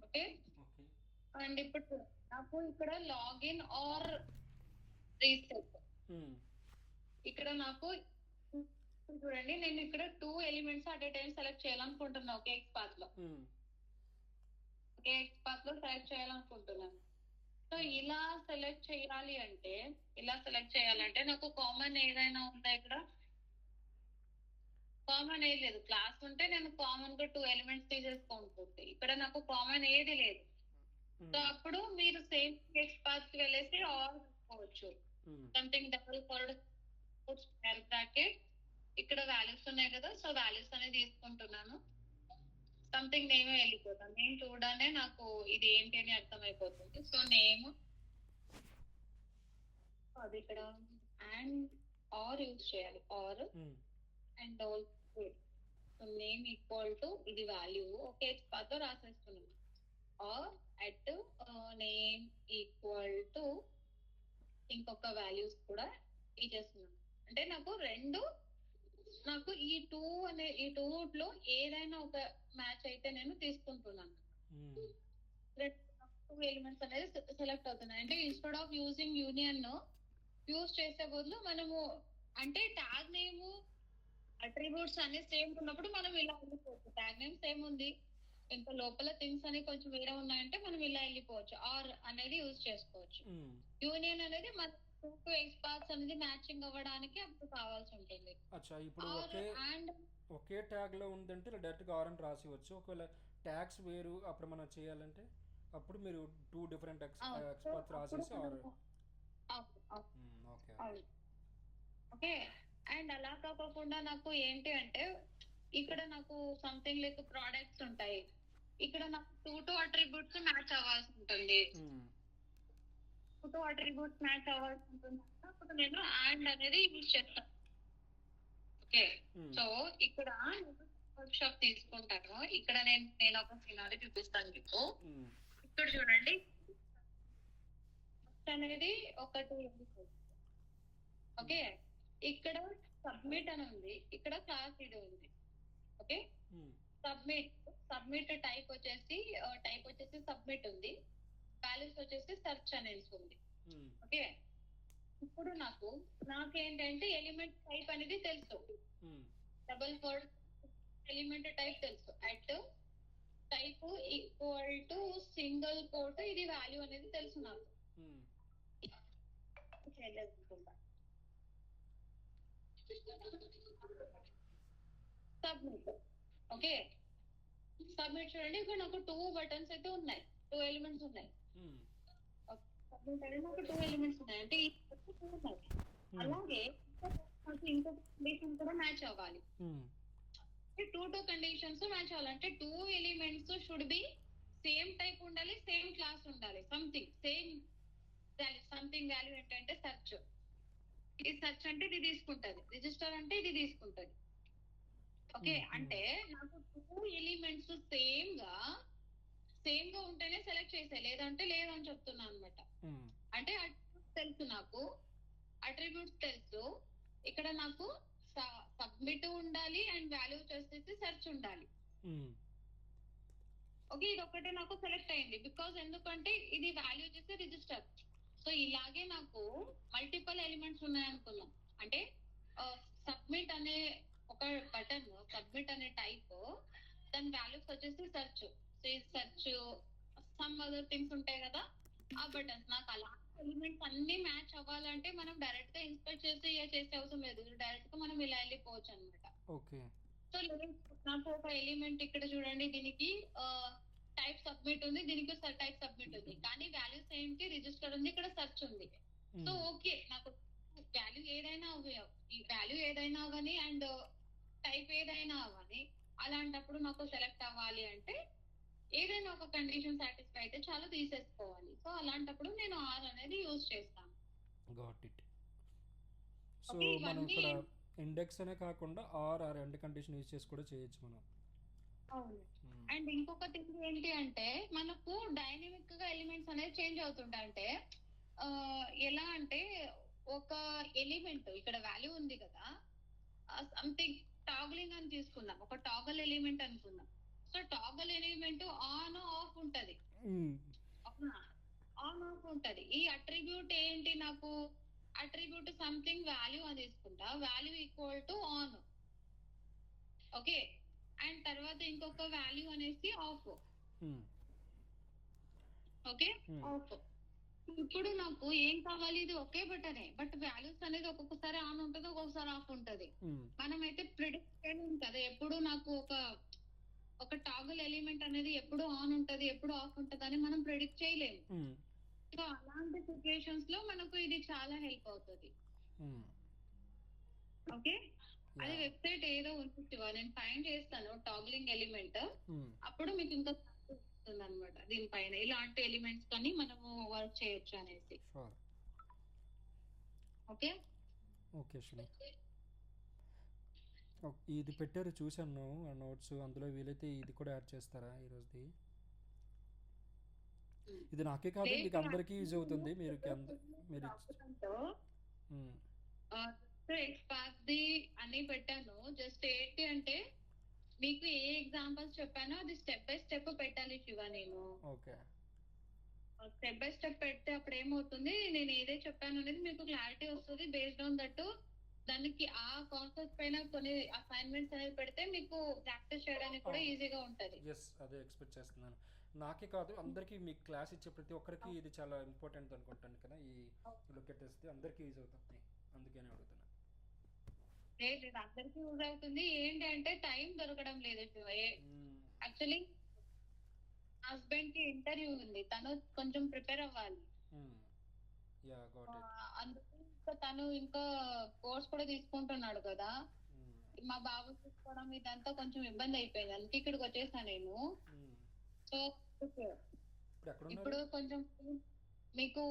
ఓకే. అండ్ ఇప్పుడు నాకు ఇక్కడ లాగిన్ ఆర్ రీసెట్, ఇక్కడ నాకు చూడండి, నేను ఇక్కడ 2 elements at a time select చేయాలనుకుంటున్నా ఒకే ఎక్స్పాత్ లో. ఒకే ఎక్స్పాత్ లో సెలెక్ట్ చేయాలనుకుంటున్నాను. సో ఇలా సెలెక్ట్ చేయాలంటే నాకు కామన్ ఏదైనా ఉందా ఇక్కడ? కామన్ ఏది లేదు. క్లాస్ ఉంటే నేను కామన్ గా 2 ఎలిమెంట్స్ తీసేసుకుంటుంది. ఇక్కడ నాకు కామన్ ఏది లేదు. సో అప్పుడు మీరు సేమ్ ఎక్స్పాత్ కి వెళ్ళేసి ఆర్ తీసుకోవచ్చు. Something double fold square bracket, ఇక్కడ వాల్యూస్ ఉన్నాయి కదా, సో వాల్యూస్ అనేది తీసుకుంటున్నాను. సంథింగ్ నేమ్ వెళ్ళిపోతాను. నేమ్ చూడగానే నాకు ఇది ఏంటి అని అర్థమైపోతుంది. సో నేమ్ అది ఇక్కడ అండ్ ఆర్ యూజ్ చేయాలి, R and also name equal to ఇది వాల్యూ ఓకే ఎక్స్పాత్ రాసేస్తున్నాను. R at name equal to ఇంకొక వాల్యూస్ కూడా ఇచ్చేస్తున్నాను. అంటే నాకు ఈ టూ లో ఏదైనా ఒక మ్యాచ్ అయితే నేను తీసుకుంటున్నాను. 2 ఎలిమెంట్స్ అనేది సెలెక్ట్ అవుతున్నాయి. అంటే instead of using union use చేసే బదులు మనము అంటే ట్యాగ్ నేమ్ అట్రిబ్యూట్స్ అన్ని సేమ్ ఉన్నప్పుడు మనం ఇలా వెళ్ళిపోవచ్చు. ట్యాగ్ నేమ్ సేమ్ ఉంది, ఇంకా లోపల థింగ్స్ అని కొంచెం వేరే ఉన్నాయంటే మనం ఇలా వెళ్ళిపోవచ్చు. ఆర్ అనేది యూజ్ చేసుకోవచ్చు. యూనియన్ అనేది మన 2 ఎక్స్పాత్స్ అనేది మ్యాచింగ్ అవ్వడానికి అప్పుడు కావాల్సి ఉంటుంది. అచ్చా, ఇప్పుడు ఒకే ట్యాగ్ లో ఉందంటే డైరెక్ట్ గా ఆర్ అని రాసివచ్చు. ఒకవేళ ట్యాగ్స్ వేరు అప్పుడు మనం చేయాలంటే అప్పుడు మీరు 2 డిఫరెంట్ ఎక్స్పాత్స్ రాసేసి ఆర్. ఓకే. అండ్ అలా కాకుండా నాకు ఏంటి అంటే ఇక్కడ నాకు సంథింగ్ లైక్ ప్రోడక్ట్స్ ఉంటాయి, ఇక్కడ నాకు 2 అట్రిబ్యూట్స్ మ్యాచ్ అవ్వాల్సి ఉంటుంది. 2 అట్రిబ్యూట్స్ మ్యాచ్ అవ్వాల్సి ఉంటుంది. అప్పుడు నేను అండ్ అనేది యూజ్ చేస్తాను. ఓకే. సో ఇక్కడ వర్క్ షాప్ తీసుకుంటాను. ఇక్కడ నేను ఒక సినారీ చూపిస్తాను మీకు. ఇక్కడ చూడండి, అనేది ఒకటి. ఓకే. ఇక్కడ సబ్మిట్ అని ఉంది, ఇక్కడ క్లాస్ ఇది ఉంది. ఓకే. సబ్మిట్ టైప్ వచ్చేసి సబ్మిట్ ఉంది, వాల్యూస్ వచ్చేసి సెర్చ్ అనేది ఉంది. ఓకే. ఇప్పుడు నాకేంటంటే ఎలిమెంట్ టైప్ అనేది తెలుసు, డబుల్ కోడ్ ఎలిమెంట్ టైప్ తెలుసు. At type equal to single quote ఇది వాల్యూ అనేది తెలుసు నాకు. సబ్మిట్. ఓకే. సబ్మిట్ చూడండి, ఇక్కడ నాకు 2 బటన్స్ అయితే ఉన్నాయి, 2 ఎలిమెంట్స్ ఉన్నాయి. సబ్మిట్ అనేది నాకు 2 ఎలిమెంట్స్ ఉన్నాయి, అంటే 2 ఉన్నాయి. అలాగే ఇంకొక కండిషన్ కూడా మ్యాచ్ అవ్వాలి. 2 కండిషన్స్ మ్యాచ్ అవ్వాలంటే 2 elements should be same type ఉండాలి, సేమ్ క్లాస్ ఉండాలి, something same value. Something value ఏంటంటే సెర్చ్. ఇది సెర్చ్ అంటే ఇది తీసుకుంటది, రిజిస్టర్ అంటే ఇది తీసుకుంటది. ఓకే. అంటే నాకు 2 ఎలిమెంట్స్ సేమ్ గా సేమ్ గా ఉంటేనే సెలెక్ట్ చేసాయి, లేదంటే లేదని చెప్తున్నాను అనమాట. అంటే అట్రిబ్యూట్స్ తెలుసు నాకు, అట్రిబ్యూట్స్ తెలుసు. ఇక్కడ నాకు సబ్మిట్ ఉండాలి అండ్ వాల్యూ వచ్చేసి సెర్చ్ ఉండాలి. ఓకే, ఇది ఒక్కటే నాకు సెలెక్ట్ అయింది బికాస్ ఎందుకంటే ఇది వాల్యూ చేసే రిజిస్టర్. సో ఇలాగే నాకు మల్టిపుల్ ఎలిమెంట్స్ ఉన్నాయనుకున్నాం. అంటే సబ్మిట్ అనే ఒక బటన్, సబ్మిట్ అనే టైప్, దాని వాల్యూస్ వచ్చేసి సెర్చ్. సో ఈ సెర్చ్ సమ్ అదర్ థింగ్స్ ఉంటాయి కదా, ఆ బటన్స్. నాకు అలా ఎలిమెంట్స్ అన్ని మ్యాచ్ అవ్వాలంటే మనం డైరెక్ట్ గా ఇన్స్పెక్ట్ చేసి చేసే అవసరం లేదు, డైరెక్ట్ గా మనం ఇలా వెళ్ళిపోవచ్చు అనమాట. ఓకే. సో నాకు ఒక ఎలిమెంట్ ఇక్కడ చూడండి, దీనికి టైప్ సబ్మిట్ ఉంది, దీనికి టైప్ సబ్మిట్ ఉంది, కానీ వాల్యూస్ ఏంటి, రిజిస్టర్ ఉంది, ఇక్కడ సెర్చ్ ఉంది. సో ఓకే, నాకు వాల్యూ ఏదైనా అవ్వని అండ్ టైప్ ఏదైనా అవ్వని, అలాంటప్పుడు నాకు సెలెక్ట్ అవ్వాలి అంటే ఏదైనా ఒక కండిషన్ సాటిస్ఫై అయితే చాలా తీసేసుకోవాలి. సో అలాంటప్పుడు నేను ఆర్ అనేది యూజ్ చేస్తాను. Got it. సో మనం ఇక్కడ ఇండెక్స్ అనే కాకుండా ఆర్ రెండు కండిషన్ యూజ్ చేసి కూడా చేయొచ్చు మనం. అవును. అండ్ ఇంకొక థింగ్ ఏంటి అంటే మనకు డైనమిక్ గా ఎలిమెంట్స్ అనేది చేంజ్ అవుతుంటాయి. అంటే ఎలా అంటే ఒక ఎలిమెంట్ ఇక్కడ వాల్యూ ఉంది కదా, సంథింగ్ టాగ్లింగ్ అని తీసుకుందాం, ఒక టాగల్ ఎలిమెంట్ అనుకుందాం. So toggle element on off ఉంటది, ఆన్ ఆఫ్ ఉంటది. ఈ అట్రిబ్యూట్ ఏంటి, నాకు అట్రిబ్యూట్ సంథింగ్ వాల్యూ అని తీసుకుంటా, value equal to on. Okay, and తర్వాత ఇంకొక వాల్యూ అనేసి ఆఫ్. Okay, of. ఇప్పుడు నాకు ఏం కావాలి, ఇది ఒకే బటనే, బట్ వాల్యూస్ అనేది ఒక్కొక్కసారి ఆన్ ఉంటది, ఒక్కొక్కసారి ఆఫ్ ఉంటది. మనమైతే ప్రిడిక్ట్ చేయలేము కదా, ఎప్పుడు నాకు ఒక టాగుల్ ఎలిమెంట్ అనేది ఎప్పుడు ఆన్ ఉంటది, ఎప్పుడు ఆఫ్ ఉంటది అని మనం ప్రిడిక్ట్ చేయలేము. సో అలాంటి సిచ్యుయేషన్స్ లో మనకు ఇది చాలా హెల్ప్ అవుతుంది. ఓకే, అది వెబ్సైట్ ఏదో ఉంటుంది, నేను ఫైండ్ చేస్తాను టాగ్లింగ్ ఎలిమెంట్, అప్పుడు మీకు ఇంకా వస్తుంది అనమాట దీనిపైన ఇలాంటి ఎలిమెంట్స్ కానీ మనము వర్క్ చేయొచ్చు అనేసి. ఓకే ఓకే శ్రీ, ఇది పెట్టారు చూసాను నోట్స్, అందులో వీలైతే ఇది కూడా యాడ్ చేస్తారా ఈరోజుది? ఇది నాకే కాదు, మీకు అందరికీ యూజ్ అవుతుంది. మీరు ఎక్స్పార్ట్ది అని పెట్టాను. జస్ట్ ఏంటి అంటే మీకు ఏ ఎగ్జాంపుల్స్ చెప్పానో అది స్టెప్ బై స్టెప్ పెట్టాలి శివ. నేను ఓకే స్టెప్ బై స్టెప్ పెడితే అప్పుడు ఏమవుతుంది, నేను ఏదే చెప్పాను అనేది మీకు క్లారిటీ వస్తుంది. బేస్డ్ ఆన్ దట్ దానికి ఆ కాన్సెప్ట్ పైన కొన్ని అసైన్మెంట్స్ అనేది పెడితే మీకు ప్రాక్టీస్ చేయడానికి కూడా ఈజీగా ఉంటది. ఎస్, అదే ఎక్స్పెక్ట్ చేస్తున్నాను. నాకే కాదు అందరికి మీకు క్లాస్ ఇచ్చే ప్రతి ఒక్కరికి ఇది చాలా ఇంపార్టెంట్ అనుకుంటాను కదా, ఈ లొకేటెస్ట్ అందరికీ యూజ్ అవుతుంది, అందుకనే అడుగుతున్నా. లేదు, అందరికీ యూజ్ అవుతుంది. ఏంటి అంటే టైం దొరకడం లేదు యాక్చువల్లీ. హస్బెండ్ కి ఇంటర్వ్యూ ఉంది, తను కొంచెం ప్రిపేర్ అవ్వాలి, అందుకు తను ఇంకా కోర్స్ కూడా తీసుకుంటున్నాడు కదా. మా బాబు చూసుకోవడం ఇదంతా కొంచెం ఇబ్బంది అయిపోయింది, అందుకే ఇక్కడికి వచ్చేసా నేను. సో ఇప్పుడు కొంచెం మీకు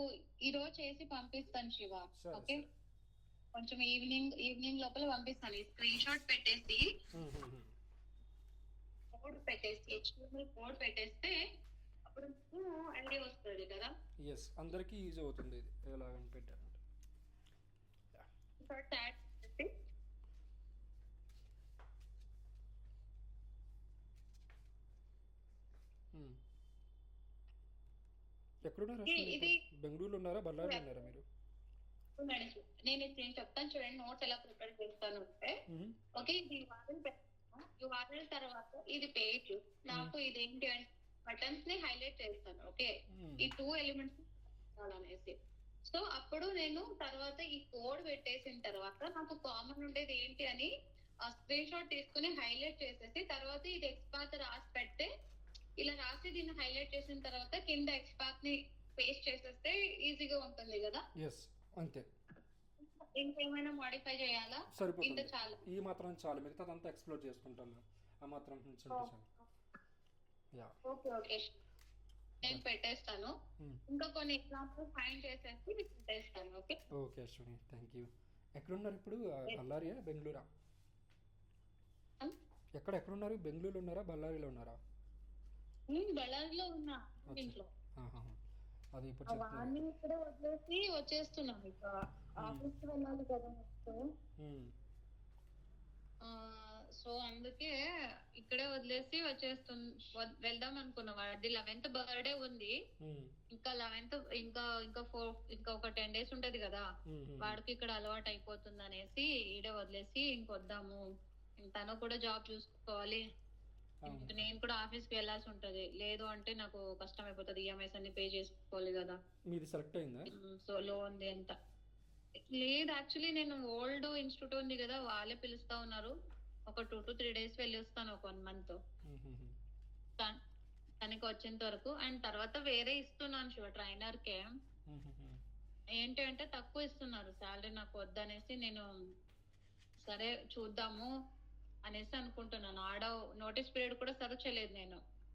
ఈరోజు చేసి పంపిస్తాను శివ. ఓకే, కొంచెం ఈవినింగ్ లోపల పంపిస్తాను. ఈ స్క్రీన్ షాట్ పెట్టేసి కోడ్ పెట్టేసి HTML కోడ్ పెట్టేస్తే అప్పుడు ఐడియా వస్తుంది కదా. ఎస్, అందరికీ యూజ్ అవుతుంది ఇది ఎలాగని పెట్టారంటే. ఎక్కడున్నారా? బెంగళూరులో ఉన్నారా, బళ్ళారిలో ఉన్నారా మీరు? నేను చెప్తాను చూడండి, నోట్స్ ఎలా ప్రిపేర్ చేస్తాను అంటే. ఓకే, ఇది URL తర్వాత ఇది పేజ్. నాకు ఇదేంటి అంటే బటన్స్ ని హైలైట్ చేస్తాను. ఓకే, ఈ 2 ఎలిమెంట్స్ అనేసి. సో అప్పుడు నేను తర్వాత ఈ కోడ్ పెట్టేసిన తర్వాత నాకు కామన్ ఉండేది ఏంటి అని స్క్రీన్ షాట్ తీసుకుని హైలైట్ చేసేసి తర్వాత ఇది ఎక్స్పాత్ రాసి పెడితే, ఇలా రాసి దీన్ని హైలైట్ చేసిన తర్వాత కింద ఎక్స్పాత్ ని పేస్ట్ చేసేస్తే ఈజీగా ఉంటుంది కదా. అంతే, ఇంకేమైనా మోడిఫై చేయాలా? సరిపోతుంది, చాలు, ఈ మాత్రం చాలు, మిగతాదంతా ఎక్స్ప్లోర్ చేసుకుంటాం. ఆ మాత్రం ఓకే ఓకే, నేను పెట్టేస్తాను. ఇంకా కొన్ని ఎగ్జాంపుల్స్ ఫైండ్ చేసేసి పెట్టేస్తాను. Okay okay Ashwini, thank you. ఎక్కడున్నారు ఇప్పుడు? బళ్ళారియా, బెంగళూరా? ఎక్కడున్నారు? బెంగళూరులో ఉన్నారా, బళ్ళారిలో ఉన్నారా? నేను బళ్ళారిలో ఉన్నా అచ్చా. ఇంట్లో. ఆహాహా. అది ఇప్పుడు ఆ చెప్తున్నారు. వాడిని ఇక్కడే వదిలేసి వచ్చేస్తున్నాం ఇక. ఆఫీస్ కి వెళ్ళాలి కదా నెక్స్ట్. మ్మ్. సో అందుకే ఇక్కడే వదిలేసి వెళ్దాం అనుకున్నాం. వాడి 11th బర్త్డే ఉంది. మ్మ్. ఇంకా 11th ఇంకా ఒక 10 days ఉంటది కదా. మ్మ్. మ్మ్. వాడికి ఇక్కడ అలవాటు అయిపోతుంది అనేసి ఈడే వదిలేసి ఇంకొద్దాము. తను కూడా జాబ్ చూసుకోవాలి. అవును. ఇంక నేను కూడా ఆఫీస్ కి వెళ్ళాల్సి ఉంటది. లేదు అంటే నాకు కష్టం అయిపోతుంది. ఈఎంఐస్ అన్ని పే చేసుకోవాలి కదా. మీది సెలెక్ట్ అయిందా? సో లోన్ ఎంత లేదు. యాక్చువల్లీ నేను ఓల్డ్ ఇన్స్టిట్యూట్ ఉంది కదా, వాళ్ళే పిలుస్తా ఉన్నారు. ఒక 2 to 3 days వెళ్ళి వస్తాను, ఒక 1 month మ్మ్. తనకి వచ్చేంత వరకు. అండ్ తర్వాత వేరే ఇస్తున్నాను శివ ట్రైనర్ కే. మ్మ్. ఏంటి అంటే తక్కువ ఇస్తున్నారు శాలరీ. నాకు వద్దనేసి నేను సరే చూద్దాము అనేసి అనుకుంటున్నాను. ఆడ నోటీస్ పీరియడ్ కూడా సర్వ్ చేయలేదు నేను.